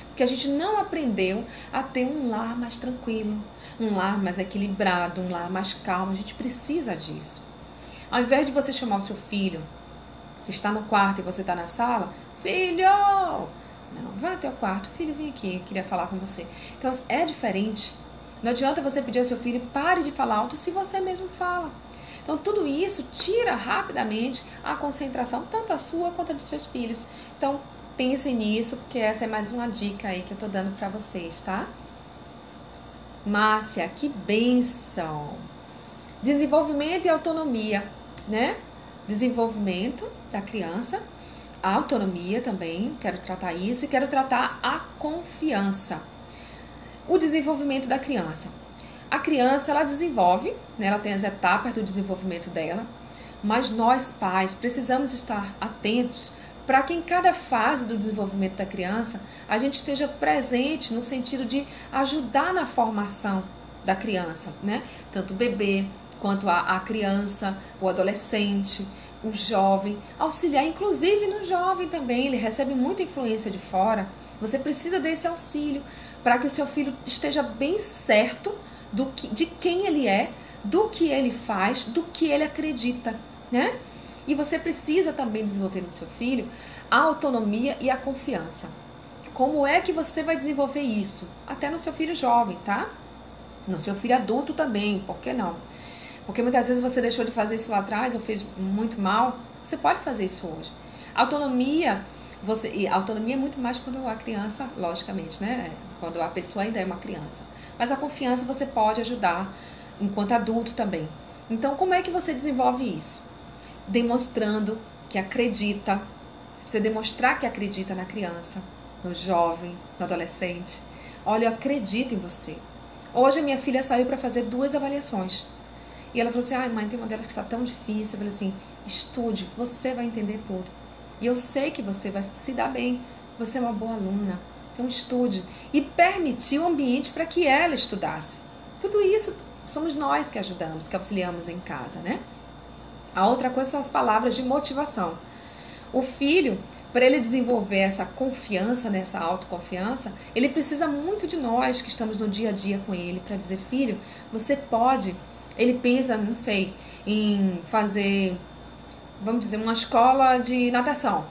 Speaker 1: porque a gente não aprendeu a ter um lar mais tranquilo, um lar mais equilibrado, um lar mais calmo. A gente precisa disso. Ao invés de você chamar o seu filho, que está no quarto e você está na sala, filho, não, vai até o quarto, filho, vem aqui, queria falar com você. Então é diferente. Não adianta você pedir ao seu filho, pare de falar alto, se você mesmo fala. Então, tudo isso tira rapidamente a concentração, tanto a sua quanto a dos seus filhos. Então, pensem nisso, porque essa é mais uma dica aí que eu tô dando para vocês, tá? Márcia, que bênção! Desenvolvimento e autonomia, né? Desenvolvimento da criança, a autonomia também, quero tratar isso, e quero tratar a confiança. O desenvolvimento da criança. A criança, ela desenvolve, né, ela tem as etapas do desenvolvimento dela, mas nós, pais, precisamos estar atentos para que em cada fase do desenvolvimento da criança, a gente esteja presente no sentido de ajudar na formação da criança, né? Tanto o bebê, quanto a criança, o adolescente, o jovem, auxiliar, inclusive no jovem também, ele recebe muita influência de fora. Você precisa desse auxílio para que o seu filho esteja bem certo de quem ele é, do que ele faz, do que ele acredita, né? E você precisa também desenvolver no seu filho a autonomia e a confiança. Como é que você vai desenvolver isso? Até no seu filho jovem, tá? No seu filho adulto também, por que não? Porque muitas vezes você deixou de fazer isso lá atrás ou fez muito mal. Você pode fazer isso hoje. Autonomia, autonomia é muito mais quando a criança, logicamente, né? Quando a pessoa ainda é uma criança. Mas a confiança você pode ajudar enquanto adulto também. Então, como é que você desenvolve isso? Demonstrando que acredita. Você demonstrar que acredita na criança, no jovem, no adolescente. Olha, eu acredito em você. Hoje a minha filha saiu para fazer 2 avaliações. E ela falou assim, ai mãe, tem uma delas que está tão difícil. Eu falei assim, estude, você vai entender tudo. E eu sei que você vai se dar bem. Você é uma boa aluna. Então estude. E permitir o ambiente para que ela estudasse. Tudo isso somos nós que ajudamos, que auxiliamos em casa, né? A outra coisa são as palavras de motivação. O filho, para ele desenvolver essa confiança, né, essa autoconfiança, ele precisa muito de nós que estamos no dia a dia com ele, para dizer, filho, você pode. Ele pensa, não sei, em fazer, vamos dizer, uma escola de natação.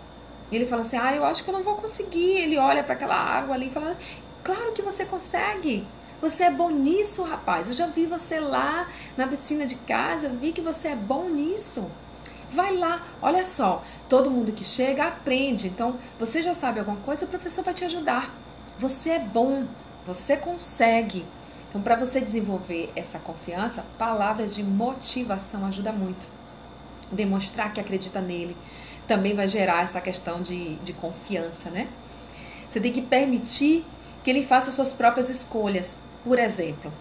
Speaker 1: E ele fala assim, eu acho que eu não vou conseguir. Ele olha para aquela água ali e fala, claro que você consegue. Você é bom nisso, rapaz. Eu já vi você lá na piscina de casa, eu vi que você é bom nisso. Vai lá, olha só, todo mundo que chega aprende. Então, você já sabe alguma coisa, o professor vai te ajudar. Você é bom, você consegue. Então, para você desenvolver essa confiança, palavras de motivação ajudam muito. Demonstrar que acredita nele também vai gerar essa questão de confiança, né? Você tem que permitir que ele faça suas próprias escolhas. Por exemplo,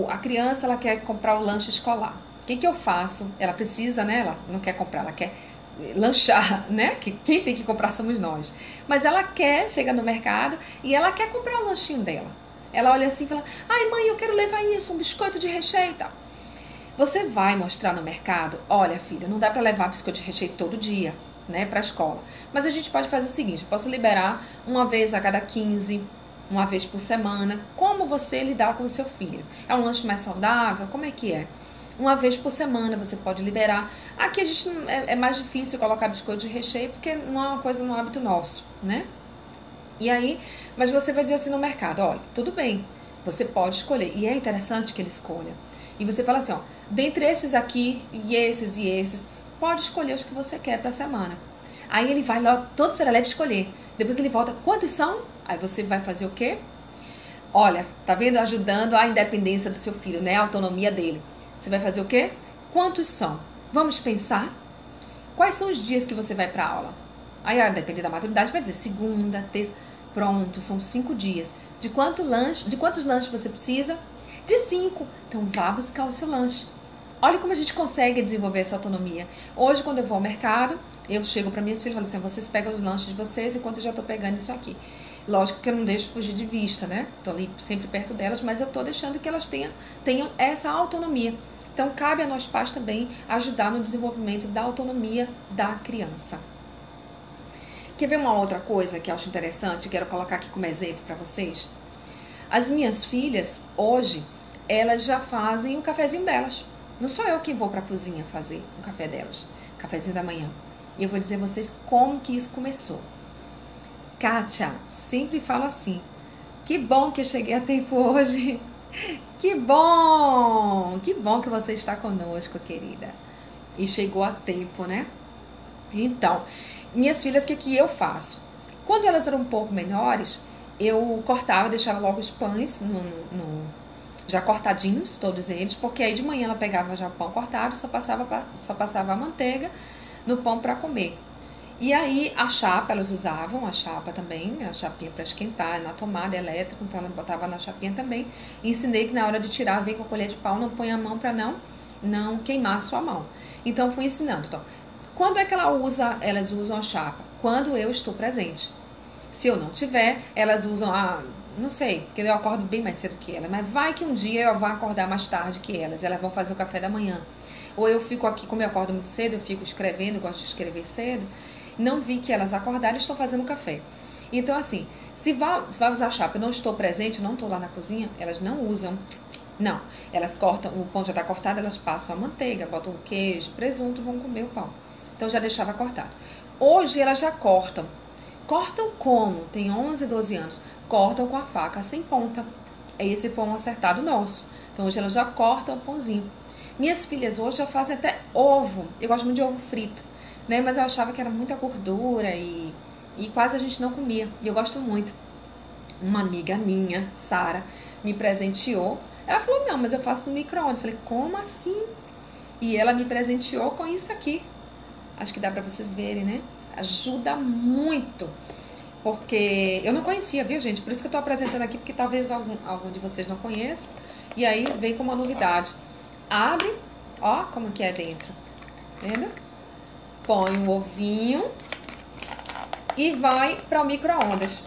Speaker 1: a criança ela quer comprar o lanche escolar. O que eu faço? Ela precisa, né? Ela não quer comprar, ela quer lanchar, né? Que quem tem que comprar somos nós. Mas ela quer, chega no mercado e ela quer comprar o lanchinho dela. Ela olha assim e fala, ai mãe, eu quero levar isso, um biscoito de recheio e tal. Você vai mostrar no mercado, olha filha, não dá para levar biscoito de recheio todo dia, né, para a escola. Mas a gente pode fazer o seguinte, eu posso liberar uma vez a cada 15, uma vez por semana. Como você lidar com o seu filho? É um lanche mais saudável? Como é que é? uma vez por semana você pode liberar. Aqui a gente é mais difícil colocar biscoito de recheio porque não é uma coisa, no hábito nosso, né? E aí, mas você vai dizer assim no mercado, olha, tudo bem, você pode escolher. E é interessante que ele escolha. E você fala assim, ó, dentre esses aqui, e esses, pode escolher os que você quer pra semana. Aí ele vai lá, todo serelepe escolher. Depois ele volta, quantos são? Aí você vai fazer o quê? Olha, tá vendo? Ajudando a independência do seu filho, né? A autonomia dele. Você vai fazer o quê? Quantos são? Vamos pensar? Quais são os dias que você vai pra aula? Aí, a depender da maturidade, vai dizer segunda, terça. Pronto, são 5 dias. De quantos lanches você precisa? De 5. Então vá buscar o seu lanche. Olha como a gente consegue desenvolver essa autonomia. Hoje, quando eu vou ao mercado, eu chego para minhas filhas e falo assim, vocês pegam os lanches de vocês enquanto eu já estou pegando isso aqui. Lógico que eu não deixo fugir de vista, né? Estou ali sempre perto delas, mas eu estou deixando que elas tenham essa autonomia. Então, cabe a nós pais também ajudar no desenvolvimento da autonomia da criança. Quer ver uma outra coisa que eu acho interessante? Quero colocar aqui como exemplo para vocês. As minhas filhas, hoje, elas já fazem o cafezinho delas. Não sou eu quem vou para a cozinha fazer o café delas, o cafezinho da manhã. E eu vou dizer a vocês como que isso começou. Kátia, sempre falo assim, que bom que eu cheguei a tempo hoje. Que bom que você está conosco, querida. E chegou a tempo, né? Então, minhas filhas, o que eu faço? Quando elas eram um pouco menores, eu cortava, deixava logo os pães já cortadinhos, todos eles, porque aí de manhã ela pegava já o pão cortado, só passava a manteiga no pão para comer. E aí a chapa, elas usavam a chapa também, a chapinha para esquentar, na tomada elétrica, então ela botava na chapinha também. E ensinei que na hora de tirar, vem com a colher de pau, não põe a mão para não queimar a sua mão. Então fui ensinando. Então, quando é que elas usam a chapa? Quando eu estou presente. Se eu não tiver, elas usam não sei, porque eu acordo bem mais cedo que elas, mas vai que um dia eu vou acordar mais tarde que elas vão fazer o café da manhã. Ou eu fico aqui, como eu acordo muito cedo, eu fico escrevendo, eu gosto de escrever cedo, não vi que elas acordaram e estão fazendo café. Então, assim, se vai usar chapa, eu não estou presente, não estou lá na cozinha, elas não usam. Não, elas cortam, o pão já está cortado, elas passam a manteiga, botam queijo, presunto, vão comer o pão. Então já deixava cortado. Hoje elas já cortam. Cortam como? Tem 11, 12 anos. Cortam com a faca sem ponta. Esse foi um acertado nosso. Então hoje elas já cortam o pãozinho. Minhas filhas hoje já fazem até ovo. Eu gosto muito de ovo frito, né? Mas eu achava que era muita gordura e quase a gente não comia. E eu gosto muito. Uma amiga minha, Sara, me presenteou. Ela falou, não, mas eu faço no micro-ondas. Eu falei, como assim? E ela me presenteou com isso aqui. Acho que dá pra vocês verem, né? Ajuda muito. Porque eu não conhecia, viu, gente? Por isso que eu tô apresentando aqui, porque talvez algum de vocês não conheça. E aí vem como uma novidade. Abre, ó como que é dentro. Vendo? Põe um ovinho e vai para o micro-ondas.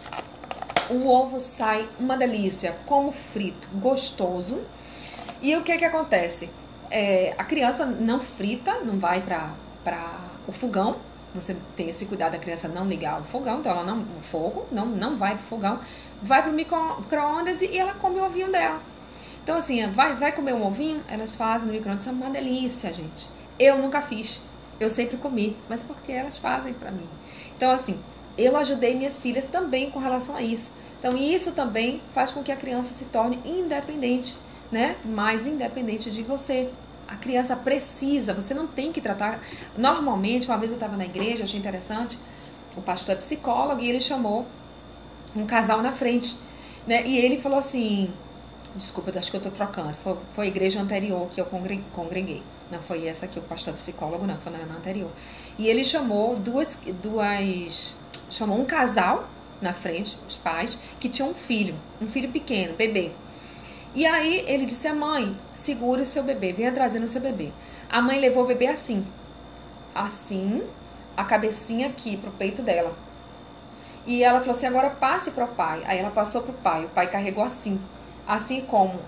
Speaker 1: O ovo sai uma delícia, como frito, gostoso. E o que que acontece? A criança não frita, não vai para o fogão. Você tem esse cuidado da criança não ligar o fogão, então ela o fogo não vai pro fogão, vai pro micro-ondas e ela come o ovinho dela. Então assim, vai comer um ovinho, elas fazem no micro-ondas, é uma delícia, gente. Eu nunca fiz, eu sempre comi, mas porque elas fazem pra mim. Então assim, eu ajudei minhas filhas também com relação a isso. Então isso também faz com que a criança se torne independente, né? Mais independente de você. A criança precisa, você não tem que tratar. Normalmente, uma vez eu estava na igreja, achei interessante, o pastor é psicólogo e ele chamou um casal na frente, né? E ele falou assim, desculpa, eu acho que eu estou trocando, foi a igreja anterior que eu congreguei, não foi essa aqui, o pastor é psicólogo, não, foi na anterior. E ele chamou chamou um casal na frente, os pais, que tinham um filho pequeno, bebê. E aí ele disse, a mãe, segure o seu bebê, venha trazendo o seu bebê. A mãe levou o bebê assim, a cabecinha aqui pro peito dela. E ela falou assim, agora passe pro pai. Aí ela passou pro pai, o pai carregou assim como,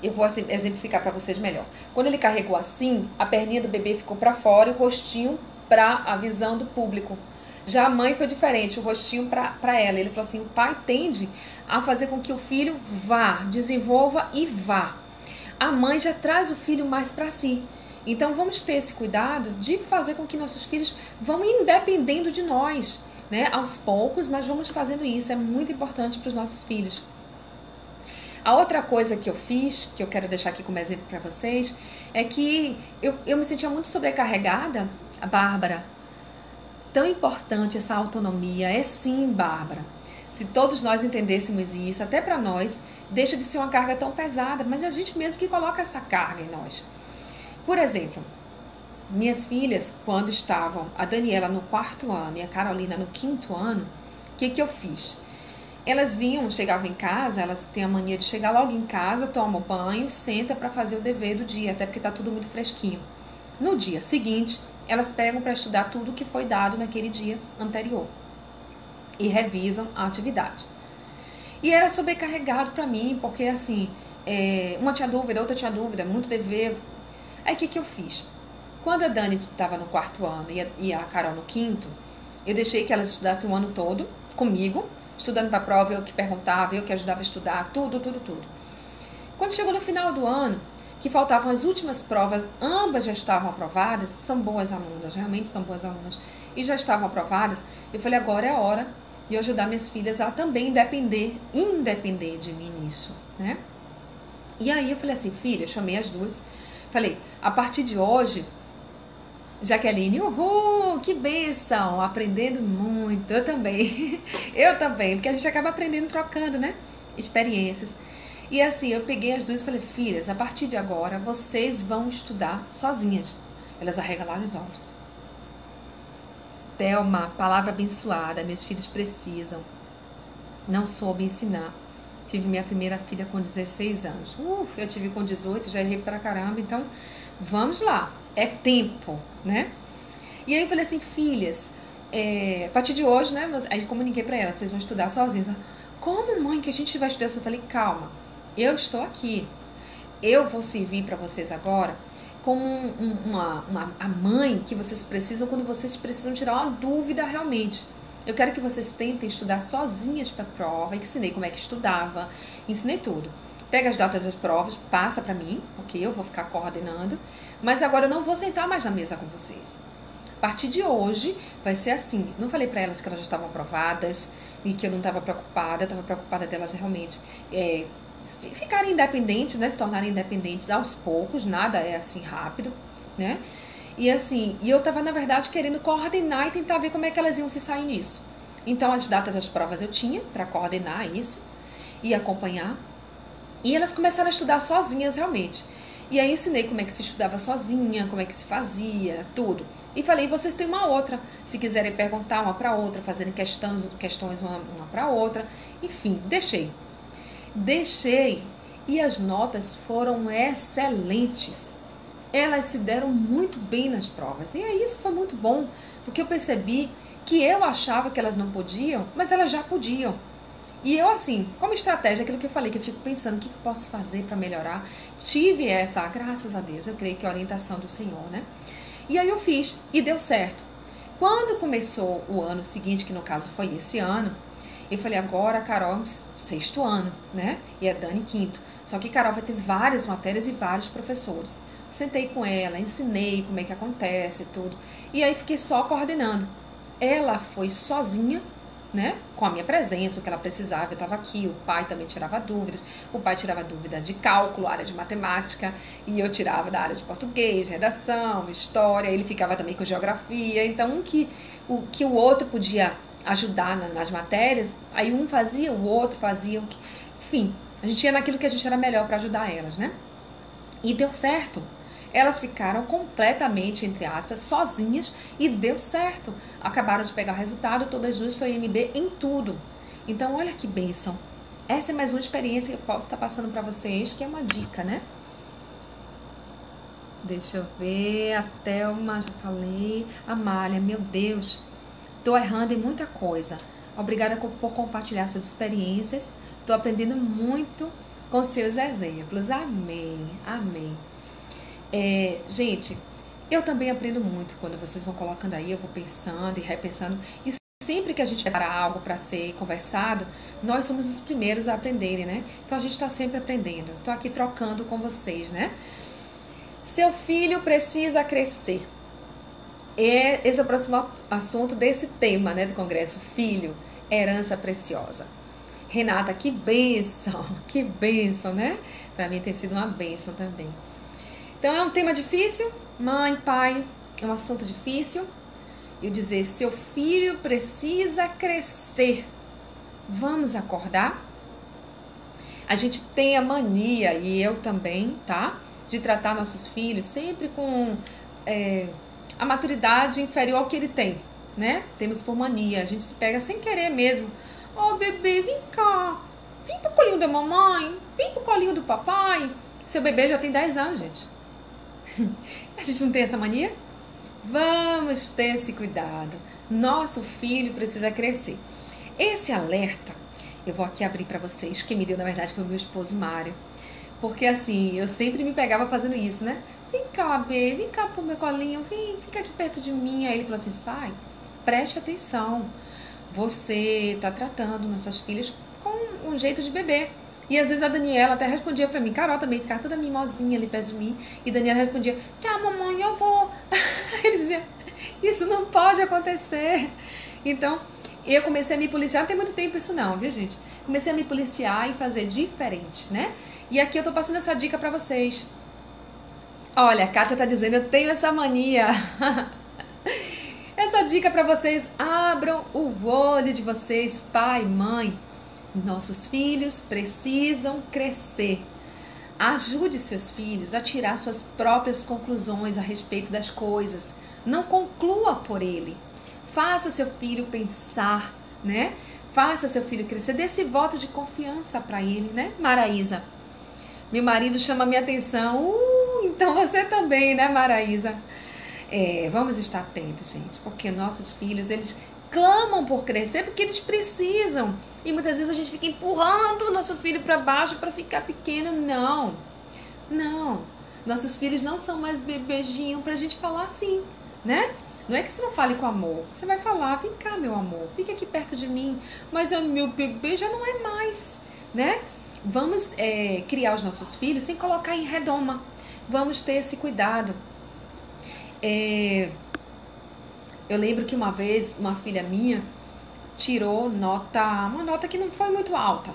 Speaker 1: eu vou exemplificar para vocês melhor. Quando ele carregou assim, a perninha do bebê ficou para fora e o rostinho para a visão do público. Já a mãe foi diferente, o rostinho para ela. Ele falou assim, o pai tende a fazer com que o filho vá, desenvolva e vá. a mãe já traz o filho mais para si. Então vamos ter esse cuidado de fazer com que nossos filhos vão independendo de nós, né? Aos poucos, mas vamos fazendo isso. É muito importante para os nossos filhos. A outra coisa que eu fiz, que eu quero deixar aqui como exemplo para vocês, é que eu me sentia muito sobrecarregada, a Bárbara. Tão importante essa autonomia, é sim, Bárbara. Se todos nós entendêssemos isso, até para nós, deixa de ser uma carga tão pesada, mas é a gente mesmo que coloca essa carga em nós. Por exemplo, minhas filhas, quando estavam, a Daniela no 4º ano e a Carolina no 5º ano, o que eu fiz? Elas vinham, chegavam em casa, elas têm a mania de chegar logo em casa, tomam banho, senta para fazer o dever do dia, até porque está tudo muito fresquinho. No dia seguinte, elas pegam para estudar tudo que foi dado naquele dia anterior e revisam a atividade. E era sobrecarregado para mim, porque assim, uma tinha dúvida, outra tinha dúvida, muito dever. Aí o que eu fiz? Quando a Dani estava no 4º ano e a Carol no 5º, eu deixei que elas estudassem o ano todo comigo, estudando para a prova, eu que perguntava, eu que ajudava a estudar, tudo. Quando chegou no final do ano, que faltavam as últimas provas, ambas já estavam aprovadas, são boas alunas, realmente são boas alunas, e já estavam aprovadas, eu falei, agora é a hora de eu ajudar minhas filhas a também independer de mim nisso, né? E aí eu falei assim, filha, chamei as duas, falei, a partir de hoje, Jaqueline, uhul, que bênção, aprendendo muito, eu também, porque a gente acaba aprendendo trocando, né, experiências. E assim, eu peguei as duas e falei, filhas, a partir de agora, vocês vão estudar sozinhas. Elas arregalaram os olhos. Thelma, palavra abençoada, meus filhos precisam. Não soube ensinar. Tive minha primeira filha com 16 anos. Eu tive com 18, já errei pra caramba, então vamos lá. É tempo, né? E aí eu falei assim, filhas, a partir de hoje, né? Aí eu comuniquei pra elas, vocês vão estudar sozinhas. Como, mãe, que a gente vai estudar? Eu falei, calma, eu estou aqui. Eu vou servir para vocês agora como a mãe que vocês precisam quando vocês precisam tirar uma dúvida realmente. Eu quero que vocês tentem estudar sozinhas para a prova. Ensinei como é que estudava, ensinei tudo. Pega as datas das provas, passa para mim, ok? Eu vou ficar coordenando. Mas agora eu não vou sentar mais na mesa com vocês. A partir de hoje vai ser assim. Não falei para elas que elas já estavam aprovadas e que eu não estava preocupada delas realmente ficarem independentes, né? Se tornarem independentes aos poucos, nada é assim rápido, né? E assim, eu estava na verdade querendo coordenar e tentar ver como é que elas iam se sair nisso. Então as datas das provas eu tinha para coordenar isso e acompanhar. E elas começaram a estudar sozinhas realmente. E aí ensinei como é que se estudava sozinha, como é que se fazia, tudo. E falei, vocês têm uma outra, se quiserem perguntar uma para outra, fazerem questões uma para outra. Enfim, deixei e as notas foram excelentes. Elas se deram muito bem nas provas. E aí isso foi muito bom, porque eu percebi que eu achava que elas não podiam, mas elas já podiam. E eu, assim, como estratégia, aquilo que eu falei, que eu fico pensando, o que eu posso fazer para melhorar? Tive essa, graças a Deus, eu creio que é a orientação do Senhor, né? E aí eu fiz, e deu certo. Quando começou o ano seguinte, que no caso foi esse ano, eu falei, agora a Carol é 6º ano, né? E a Dani 5º. Só que a Carol vai ter várias matérias e vários professores. Sentei com ela, ensinei como é que acontece tudo. E aí fiquei só coordenando. Ela foi sozinha, né? Com a minha presença, o que ela precisava, eu estava aqui. O pai também tirava dúvidas. O pai tirava dúvidas de cálculo, área de matemática. E eu tirava da área de português, redação, história. Ele ficava também com geografia. Então, o que o outro podia ajudar nas matérias, aí um fazia, o outro fazia, enfim, a gente ia naquilo que a gente era melhor para ajudar elas, né? E deu certo. Elas ficaram completamente, entre aspas, sozinhas e deu certo. Acabaram de pegar o resultado, todas as duas foi MB em tudo. Então, olha que bênção. Essa é mais uma experiência que eu posso estar passando para vocês, que é uma dica, né? Deixa eu ver, a Thelma, já falei. A Malha, meu Deus, tô errando em muita coisa. Obrigada por compartilhar suas experiências. Tô aprendendo muito com seus exemplos. Amém, amém. Gente, eu também aprendo muito quando vocês vão colocando aí, eu vou pensando e repensando. sempre que a gente prepara algo para ser conversado, nós somos os primeiros a aprenderem, né? Então a gente está sempre aprendendo. Estou aqui trocando com vocês, né? Seu filho precisa crescer. Esse é o próximo assunto desse tema, né, do congresso. Filho, herança preciosa. Renata, que bênção, né? Para mim tem sido uma bênção também. Então é um tema difícil, mãe, pai, é um assunto difícil. Eu dizer, seu filho precisa crescer. Vamos acordar? A gente tem a mania, e eu também, tá? De tratar nossos filhos sempre com a maturidade inferior ao que ele tem, né? Temos por mania, a gente se pega sem querer mesmo. Ó, bebê, vem cá. Vem pro colinho da mamãe, vem pro colinho do papai. Seu bebê já tem 10 anos, gente. A gente não tem essa mania? Vamos ter esse cuidado. Nosso filho precisa crescer. Esse alerta, eu vou aqui abrir para vocês. Quem me deu, na verdade, foi o meu esposo Mário. Porque assim, eu sempre me pegava fazendo isso, né? Vem cá, bebê, vem cá pro meu colinho, vem, fica aqui perto de mim. Aí ele falou assim, sai, preste atenção. Você tá tratando nossas filhas com um jeito de bebê. E às vezes a Daniela até respondia pra mim, Carol também ficava toda mimosinha ali perto de mim. E Daniela respondia, tá, mamãe, eu vou. Ele dizia, isso não pode acontecer. Então, eu comecei a me policiar, não tem muito tempo isso não, viu, gente? Comecei a me policiar e fazer diferente, né? E aqui eu tô passando essa dica pra vocês. Olha, a Kátia tá dizendo, eu tenho essa mania. Essa dica pra vocês, abram o olho de vocês, pai, mãe. Nossos filhos precisam crescer. Ajude seus filhos a tirar suas próprias conclusões a respeito das coisas. Não conclua por ele. Faça seu filho pensar, né? Faça seu filho crescer. Dê esse voto de confiança para ele, né, Maraísa? Meu marido chama minha atenção. Então você também, né, Maraísa? Vamos estar atentos, gente, porque nossos filhos, eles clamam por crescer porque eles precisam. E muitas vezes a gente fica empurrando o nosso filho para baixo para ficar pequeno. Não. Nossos filhos não são mais bebejinho pra gente falar assim, né? Não é que você não fale com amor. Você vai falar, vem cá, meu amor, fica aqui perto de mim. Mas o meu bebê já não é mais, né? Vamos criar os nossos filhos sem colocar em redoma. Vamos ter esse cuidado. Eu lembro que uma vez uma filha minha tirou uma nota que não foi muito alta,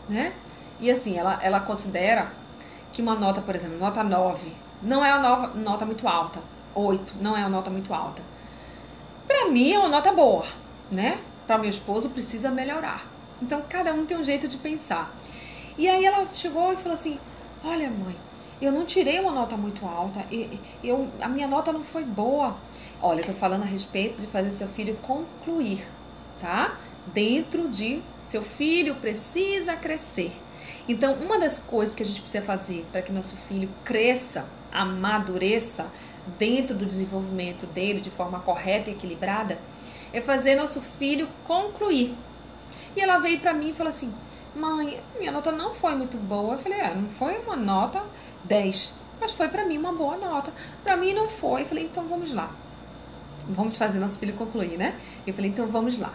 Speaker 1: né? E assim, ela considera que uma nota, por exemplo, nota 9, não é uma nota muito alta. 8 não é uma nota muito alta. Pra mim é uma nota boa, né? Pra meu esposo precisa melhorar. Então cada um tem um jeito de pensar. E aí ela chegou e falou assim, olha, mãe, eu não tirei uma nota muito alta, a minha nota não foi boa. Olha, eu tô falando a respeito de fazer seu filho concluir, tá? Dentro de seu filho precisa crescer. Então, uma das coisas que a gente precisa fazer para que nosso filho cresça, amadureça dentro do desenvolvimento dele de forma correta e equilibrada, é fazer nosso filho concluir. E ela veio para mim e falou assim, mãe, minha nota não foi muito boa. Eu falei, não foi uma nota 10, mas foi para mim uma boa nota. Para mim não foi. Eu falei, então vamos lá. Vamos fazer nosso filho concluir, né? Eu falei, então vamos lá.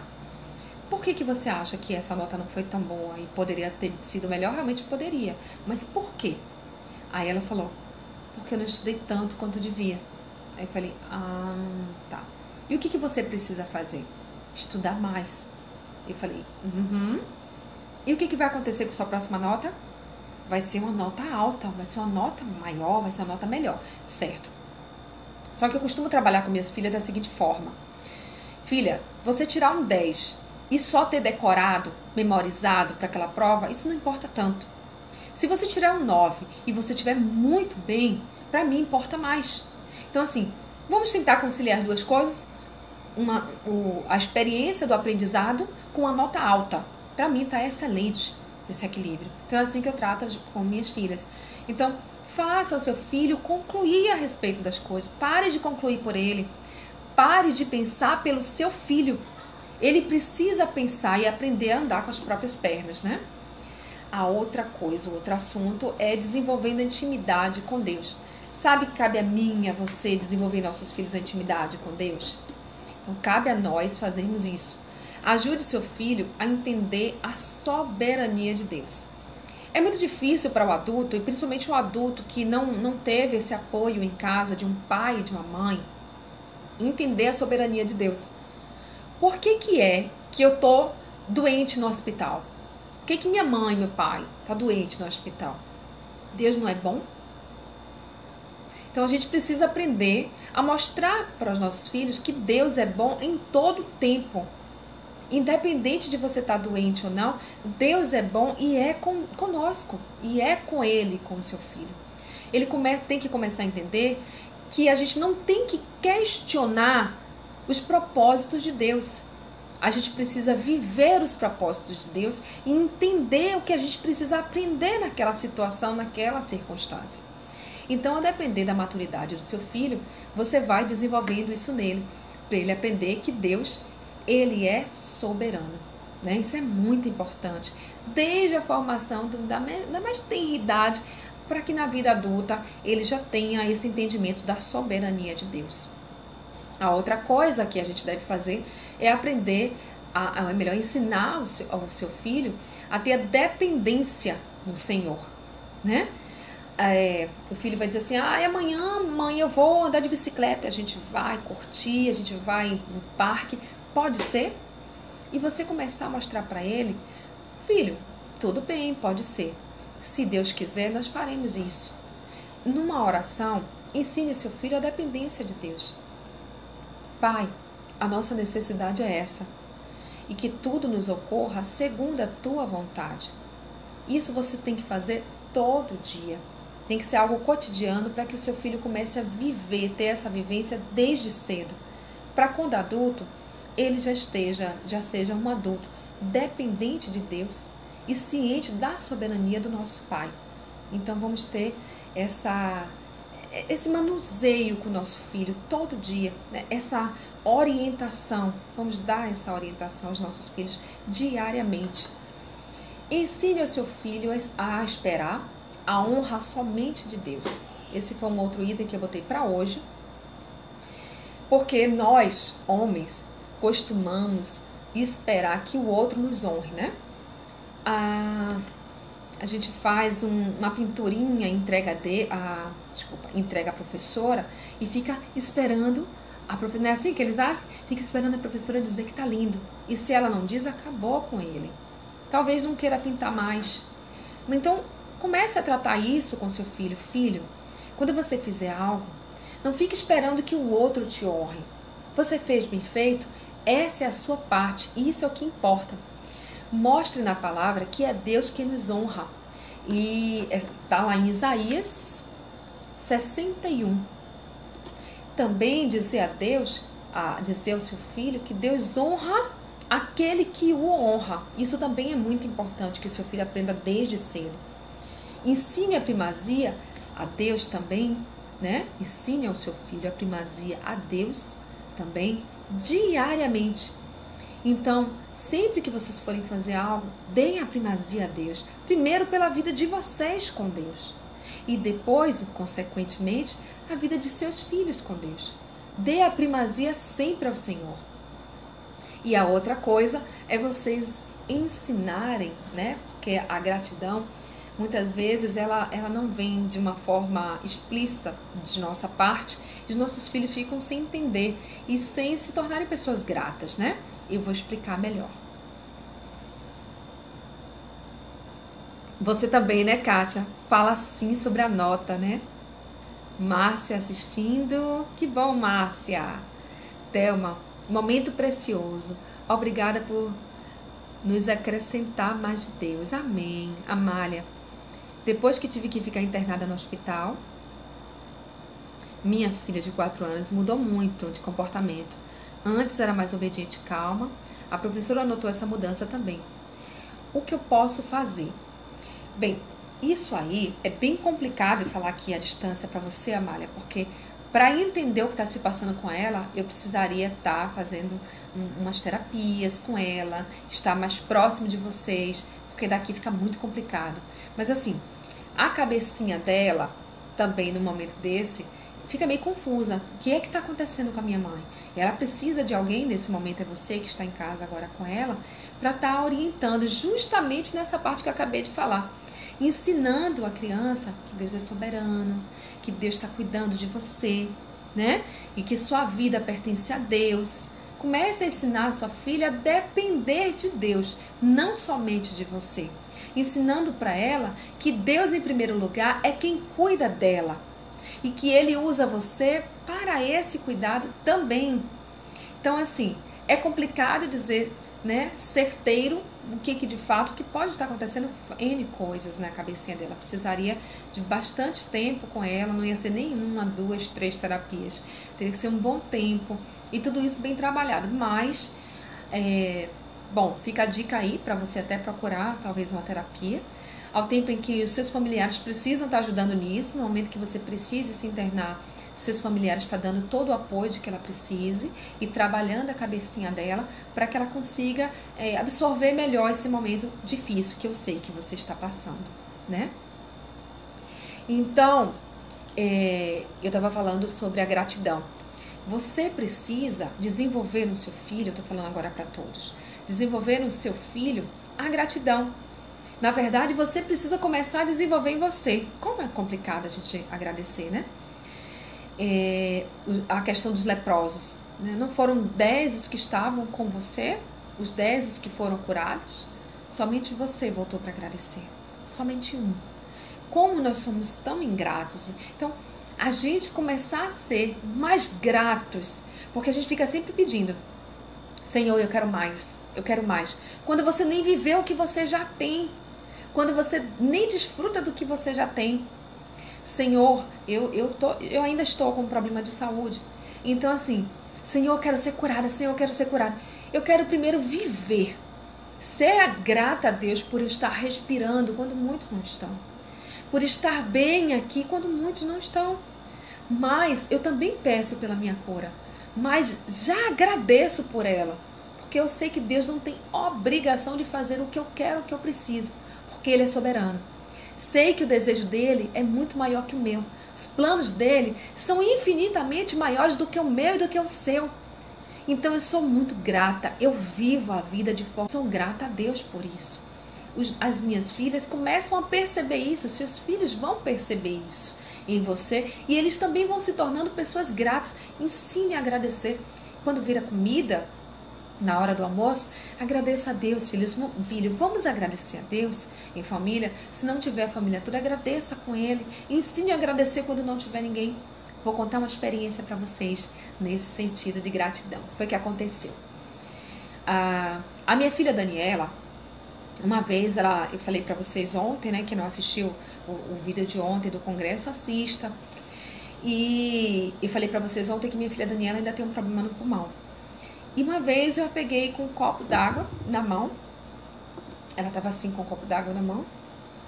Speaker 1: Por que você acha que essa nota não foi tão boa e poderia ter sido melhor? Realmente poderia. Mas por quê? Aí ela falou, porque eu não estudei tanto quanto devia. Aí eu falei, tá. E o que você precisa fazer? Estudar mais. Eu falei, E o que vai acontecer com sua próxima nota? Vai ser uma nota alta, vai ser uma nota maior, vai ser uma nota melhor, certo? Só que eu costumo trabalhar com minhas filhas da seguinte forma. Filha, você tirar um 10 e só ter decorado, memorizado para aquela prova, isso não importa tanto. Se você tirar um 9 e você estiver muito bem, para mim importa mais. Então assim, vamos tentar conciliar duas coisas, a experiência do aprendizado com a nota alta. Para mim tá excelente esse equilíbrio. Então é assim que eu trato com minhas filhas. Então, faça o seu filho concluir a respeito das coisas. Pare de concluir por ele. Pare de pensar pelo seu filho. Ele precisa pensar e aprender a andar com as próprias pernas, né? A outra coisa, o outro assunto é desenvolvendo a intimidade com Deus. Sabe que cabe a mim e a você desenvolver nossos filhos a intimidade com Deus? Então, cabe a nós fazermos isso. Ajude seu filho a entender a soberania de Deus. É muito difícil para o adulto, e principalmente o adulto que não teve esse apoio em casa de um pai e de uma mãe, entender a soberania de Deus. Por que é que eu tô doente no hospital? Por que minha mãe e meu pai tá doente no hospital? Deus não é bom? Então a gente precisa aprender a mostrar para os nossos filhos que Deus é bom em todo tempo. Independente de você estar doente ou não, Deus é bom e é conosco. E é com ele, com o seu filho. Ele tem que começar a entender que a gente não tem que questionar os propósitos de Deus. A gente precisa viver os propósitos de Deus e entender o que a gente precisa aprender naquela situação, naquela circunstância. Então, a depender da maturidade do seu filho, você vai desenvolvendo isso nele, para ele aprender que Deus, ele é soberano. Né? Isso é muito importante. Desde a formação da mais tenra idade, para que na vida adulta ele já tenha esse entendimento da soberania de Deus. A outra coisa que a gente deve fazer é aprender, é melhor ensinar ao seu filho a ter a dependência no Senhor, né? O filho vai dizer assim, amanhã, mãe, eu vou andar de bicicleta, a gente vai curtir, a gente vai no parque, pode ser? E você começar a mostrar para ele, filho, tudo bem, pode ser. Se Deus quiser, nós faremos isso. Numa oração, ensine seu filho a dependência de Deus. Pai, a nossa necessidade é essa, e que tudo nos ocorra segundo a tua vontade. Isso vocês têm que fazer todo dia. Tem que ser algo cotidiano para que o seu filho comece a viver, ter essa vivência desde cedo. Para quando adulto, ele já seja um adulto dependente de Deus e ciente da soberania do nosso Pai. Então vamos ter esse manuseio com o nosso filho todo dia, né? Essa orientação, vamos dar essa orientação aos nossos filhos diariamente. Ensine ao seu filho a esperar a honra somente de Deus. Esse foi um outro item que eu botei para hoje, porque nós, homens, costumamos esperar que o outro nos honre, né? A gente faz uma pinturinha, entrega a professora e fica esperando a professora. Não é assim que eles acham? Fica esperando a professora dizer que tá lindo. E se ela não diz, acabou com ele. Talvez não queira pintar mais. Então, comece a tratar isso com seu filho. Filho, quando você fizer algo, não fique esperando que o outro te honre. Você fez bem feito, essa é a sua parte, e isso é o que importa. Mostre na palavra que é Deus quem nos honra. E está lá em Isaías 61. Também dizer a Deus, dizer ao seu filho que Deus honra aquele que o honra. Isso também é muito importante que o seu filho aprenda desde cedo. Ensine a primazia a Deus também, né? Ensine ao seu filho a primazia a Deus também diariamente. Então, sempre que vocês forem fazer algo, deem a primazia a Deus. Primeiro pela vida de vocês com Deus. E depois, consequentemente, a vida de seus filhos com Deus. Dê a primazia sempre ao Senhor. E a outra coisa é vocês ensinarem, né? Porque a gratidão, muitas vezes, ela não vem de uma forma explícita de nossa parte. Os nossos filhos ficam sem entender e sem se tornarem pessoas gratas, né? Eu vou explicar melhor. Você também, né, Kátia? Fala sim sobre a nota, né? Márcia assistindo. Que bom, Márcia. Thelma, momento precioso. Obrigada por nos acrescentar mais de Deus. Amém. Amália, depois que tive que ficar internada no hospital, minha filha de 4 anos mudou muito de comportamento. Antes era mais obediente e calma. A professora notou essa mudança também. O que eu posso fazer? Bem, isso aí é bem complicado de falar aqui à distância para você, Amália, porque para entender o que está se passando com ela, eu precisaria estar fazendo umas terapias com ela, estar mais próximo de vocês, porque daqui fica muito complicado. Mas assim, a cabecinha dela, também no momento desse, fica meio confusa. O que é que está acontecendo com a minha mãe? Ela precisa de alguém nesse momento, é você que está em casa agora com ela, para estar orientando justamente nessa parte que eu acabei de falar. Ensinando a criança que Deus é soberano, que Deus está cuidando de você, né? E que sua vida pertence a Deus. Comece a ensinar a sua filha a depender de Deus, não somente de você. Ensinando para ela que Deus, em primeiro lugar, é quem cuida dela. E que Ele usa você para esse cuidado também. Então, assim, é complicado dizer, né, certeiro o que de fato, que pode estar acontecendo N coisas na cabecinha dela. Precisaria de bastante tempo com ela, não ia ser nenhuma, 2, 3 terapias. Teria que ser um bom tempo e tudo isso bem trabalhado. Mas, bom, fica a dica aí para você até procurar talvez uma terapia. Ao tempo em que os seus familiares precisam estar ajudando nisso, no momento que você precise se internar, seus familiares estão dando todo o apoio de que ela precise e trabalhando a cabecinha dela para que ela consiga absorver melhor esse momento difícil que eu sei que você está passando, né? Então, eu estava falando sobre a gratidão. Você precisa desenvolver no seu filho, eu estou falando agora para todos, desenvolver no seu filho a gratidão. Na verdade, você precisa começar a desenvolver em você. Como é complicado a gente agradecer, né? A questão dos leprosos, né? Não foram 10 os que estavam com você, os 10 os que foram curados? Somente você voltou para agradecer. Somente um. Como nós somos tão ingratos. Então, a gente começar a ser mais gratos, porque a gente fica sempre pedindo: Senhor, eu quero mais, eu quero mais. Quando você nem viveu o que você já tem. Quando você nem desfruta do que você já tem. Senhor, eu ainda estou com um problema de saúde. Então, assim, Senhor, eu quero ser curada. Senhor, eu quero ser curada. Eu quero primeiro viver. Ser grata a Deus por eu estar respirando quando muitos não estão. Por estar bem aqui quando muitos não estão. Mas eu também peço pela minha cura. Mas já agradeço por ela. Porque eu sei que Deus não tem obrigação de fazer o que eu quero, o que eu preciso. Porque Ele é soberano. Sei que o desejo dele é muito maior que o meu. Os planos dele são infinitamente maiores do que o meu e do que o seu. Então eu sou muito grata. Eu vivo a vida de forma... Sou grata a Deus por isso. As minhas filhas começam a perceber isso. Seus filhos vão perceber isso em você. E eles também vão se tornando pessoas gratas. Ensine a agradecer. Quando vira comida... Na hora do almoço, agradeça a Deus, filhos. Filho, vamos agradecer a Deus em família. Se não tiver a família toda, agradeça com Ele. Ensine a agradecer quando não tiver ninguém. Vou contar uma experiência para vocês nesse sentido de gratidão. Foi o que aconteceu. A minha filha Daniela, uma vez, eu falei para vocês ontem, né, que não assistiu o vídeo de ontem do congresso, assista. E eu falei para vocês ontem que minha filha Daniela ainda tem um problema no pulmão. E uma vez eu a peguei com um copo d'água na mão. Ela tava assim com um copo d'água na mão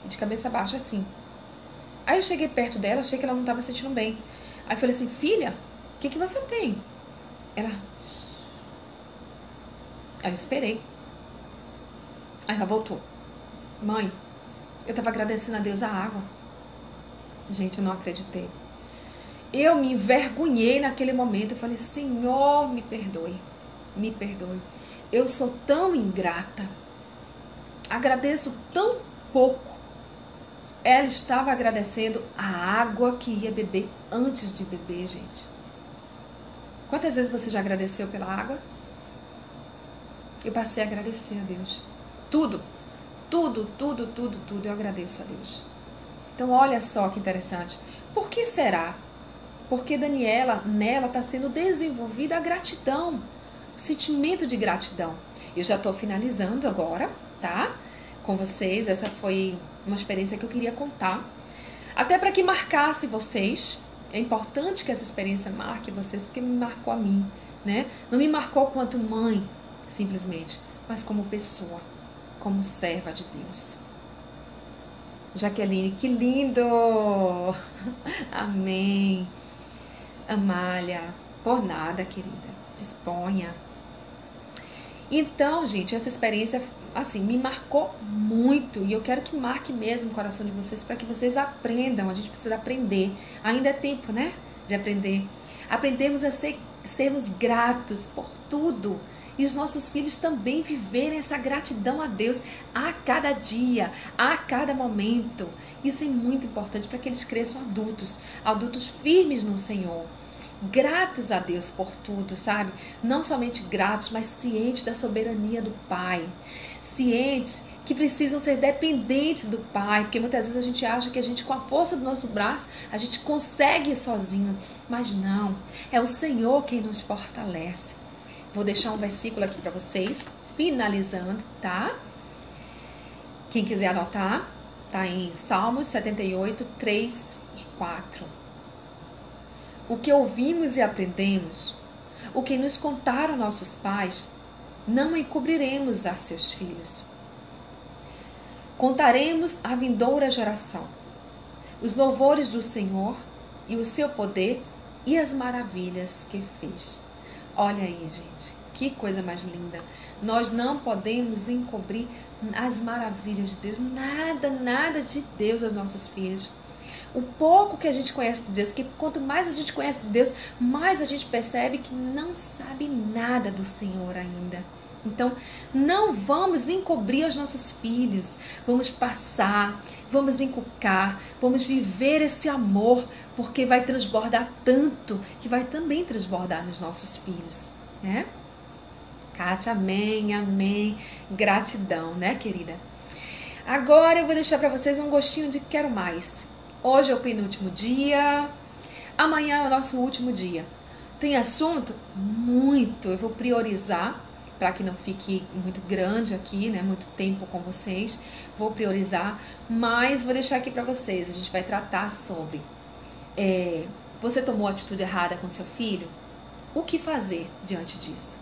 Speaker 1: e de cabeça baixa assim. Aí eu cheguei perto dela, achei que ela não tava se sentindo bem. Aí eu falei assim: filha, o que você tem? Ela... Aí eu esperei. Aí ela voltou: mãe, eu tava agradecendo a Deus a água. Gente, eu não acreditei. Eu me envergonhei naquele momento. Eu falei: Senhor, me perdoe. Me perdoe. Eu sou tão ingrata. Agradeço tão pouco. Ela estava agradecendo a água que ia beber antes de beber, gente. Quantas vezes você já agradeceu pela água? Eu passei a agradecer a Deus. Tudo. Tudo eu agradeço a Deus. Então, olha só que interessante. Por que será? Porque nela está sendo desenvolvida a gratidão. O sentimento de gratidão. Eu já estou finalizando agora, tá? Com vocês. Essa foi uma experiência que eu queria contar. Até para que marcasse vocês. É importante que essa experiência marque vocês, porque me marcou a mim, né? Não me marcou quanto mãe, simplesmente, mas como pessoa, como serva de Deus. Jaqueline, que lindo! Amém. Amália, por nada, querida. Disponha. Então, gente, essa experiência, assim, me marcou muito. E eu quero que marque mesmo o coração de vocês, para que vocês aprendam. A gente precisa aprender. Ainda é tempo, né? de aprender. Aprendemos a sermos gratos por tudo. E os nossos filhos também viverem essa gratidão a Deus a cada dia, a cada momento. Isso é muito importante para que eles cresçam adultos firmes no Senhor. Gratos a Deus por tudo, sabe? Não somente gratos, mas cientes da soberania do Pai. Cientes que precisam ser dependentes do Pai, porque muitas vezes a gente acha que a gente, com a força do nosso braço, a gente consegue ir sozinho, mas não, é o Senhor quem nos fortalece. Vou deixar um versículo aqui para vocês, finalizando, tá? Quem quiser anotar, tá em Salmos 78, 3 e 4. O que ouvimos e aprendemos, o que nos contaram nossos pais, não encobriremos a seus filhos. Contaremos à vindoura geração os louvores do Senhor e o seu poder e as maravilhas que fez. Olha aí, gente, que coisa mais linda. Nós não podemos encobrir as maravilhas de Deus, nada de Deus aos nossos filhos. O pouco que a gente conhece de Deus, que quanto mais a gente conhece de Deus, mais a gente percebe que não sabe nada do Senhor ainda. Então, não vamos encobrir os nossos filhos, vamos passar, vamos inculcar, vamos viver esse amor, porque vai transbordar tanto, que vai também transbordar nos nossos filhos, né? Kátia, amém, amém, gratidão, né, querida? Agora eu vou deixar para vocês um gostinho de quero mais. Hoje é o penúltimo dia, amanhã é o nosso último dia. Tem assunto? Muito, eu vou priorizar, para que não fique muito grande aqui, né, muito tempo com vocês, vou priorizar, mas vou deixar aqui para vocês, a gente vai tratar sobre, você tomou atitude errada com seu filho? O que fazer diante disso?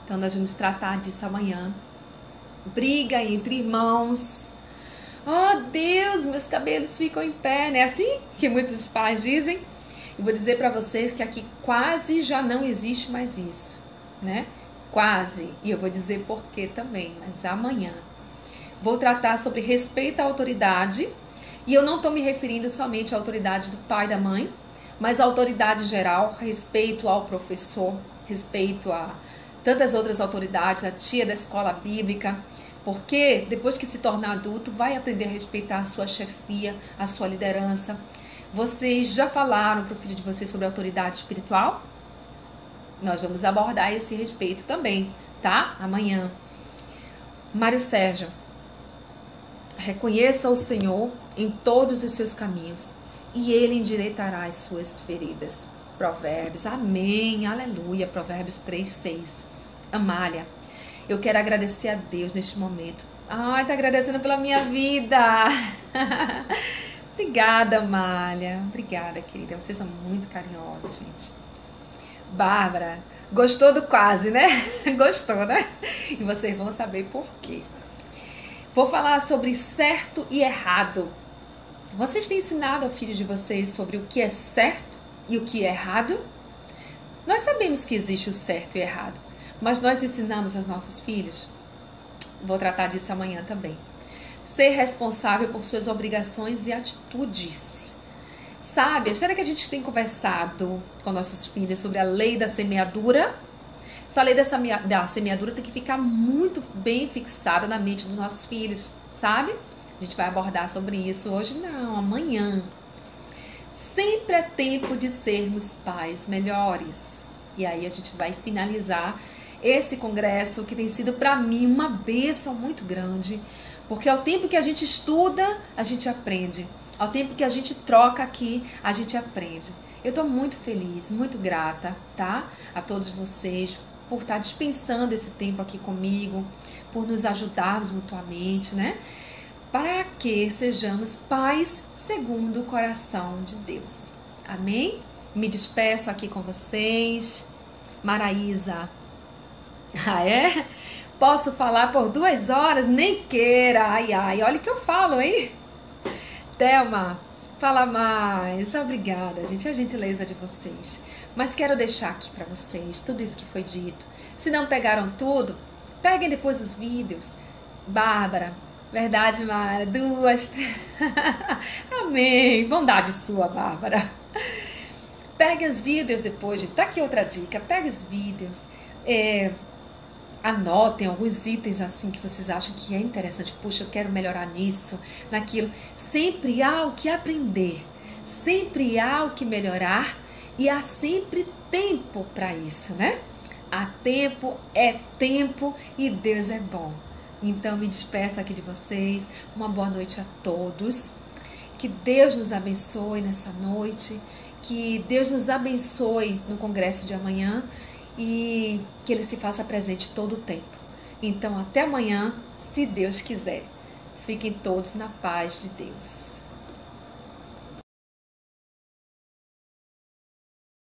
Speaker 1: Então nós vamos tratar disso amanhã. Briga entre irmãos, oh Deus, meus cabelos ficam em pé, né, assim que muitos pais dizem. Eu vou dizer para vocês que aqui quase já não existe mais isso, né? Quase, e eu vou dizer por quê também, mas amanhã. Vou tratar sobre respeito à autoridade, e eu não estou me referindo somente à autoridade do pai e da mãe, mas à autoridade geral, respeito ao professor, respeito a tantas outras autoridades, a tia da escola bíblica, porque depois que se tornar adulto, vai aprender a respeitar a sua chefia, a sua liderança. Vocês já falaram para o filho de vocês sobre a autoridade espiritual? Nós vamos abordar esse respeito também, tá? Amanhã. Mário Sérgio, reconheça o Senhor em todos os seus caminhos e Ele endireitará as suas feridas. Provérbios, amém, aleluia, Provérbios 3:6. Amália, eu quero agradecer a Deus neste momento. Ai, tá agradecendo pela minha vida. Obrigada, Amália. Obrigada, querida. Vocês são muito carinhosos, gente. Bárbara, gostou do quase, né? Gostou, né? E vocês vão saber por quê. Vou falar sobre certo e errado. Vocês têm ensinado ao filho de vocês sobre o que é certo e o que é errado? Nós sabemos que existe o certo e errado, mas nós ensinamos aos nossos filhos? Vou tratar disso amanhã também. Ser responsável por suas obrigações e atitudes. Sabe, será que a gente tem conversado com nossos filhos sobre a lei da semeadura? Essa lei da semeadura tem que ficar muito bem fixada na mente dos nossos filhos, sabe? A gente vai abordar sobre isso hoje, não, amanhã. Sempre é tempo de sermos pais melhores. E aí a gente vai finalizar esse congresso que tem sido para mim uma bênção muito grande, porque ao tempo que a gente estuda, a gente aprende. Ao tempo que a gente troca aqui, a gente aprende. Eu estou muito feliz, muito grata, tá? A todos vocês por estar dispensando esse tempo aqui comigo, por nos ajudarmos mutuamente, né? Para que sejamos pais segundo o coração de Deus. Amém? Me despeço aqui com vocês. Maraísa. Ah, é? Posso falar por 2 horas? Nem queira. Ai, ai. Olha o que eu falo, hein? Thelma, fala mais. Obrigada, gente, a gentileza de vocês. Mas quero deixar aqui para vocês tudo isso que foi dito. Se não pegaram tudo, peguem depois os vídeos. Bárbara, verdade, Mara, 2, 3. Amém. Bondade sua, Bárbara. Pegue os vídeos depois, gente. Tá aqui outra dica. Pegue os vídeos. Anotem alguns itens assim que vocês acham que é interessante. Puxa, eu quero melhorar nisso, naquilo. Sempre há o que aprender. Sempre há o que melhorar. E há sempre tempo para isso, né? Há tempo, é tempo e Deus é bom. Então me despeço aqui de vocês. Uma boa noite a todos. Que Deus nos abençoe nessa noite. Que Deus nos abençoe no congresso de amanhã. E que Ele se faça presente todo o tempo. Então até amanhã, se Deus quiser. Fiquem todos na paz de Deus.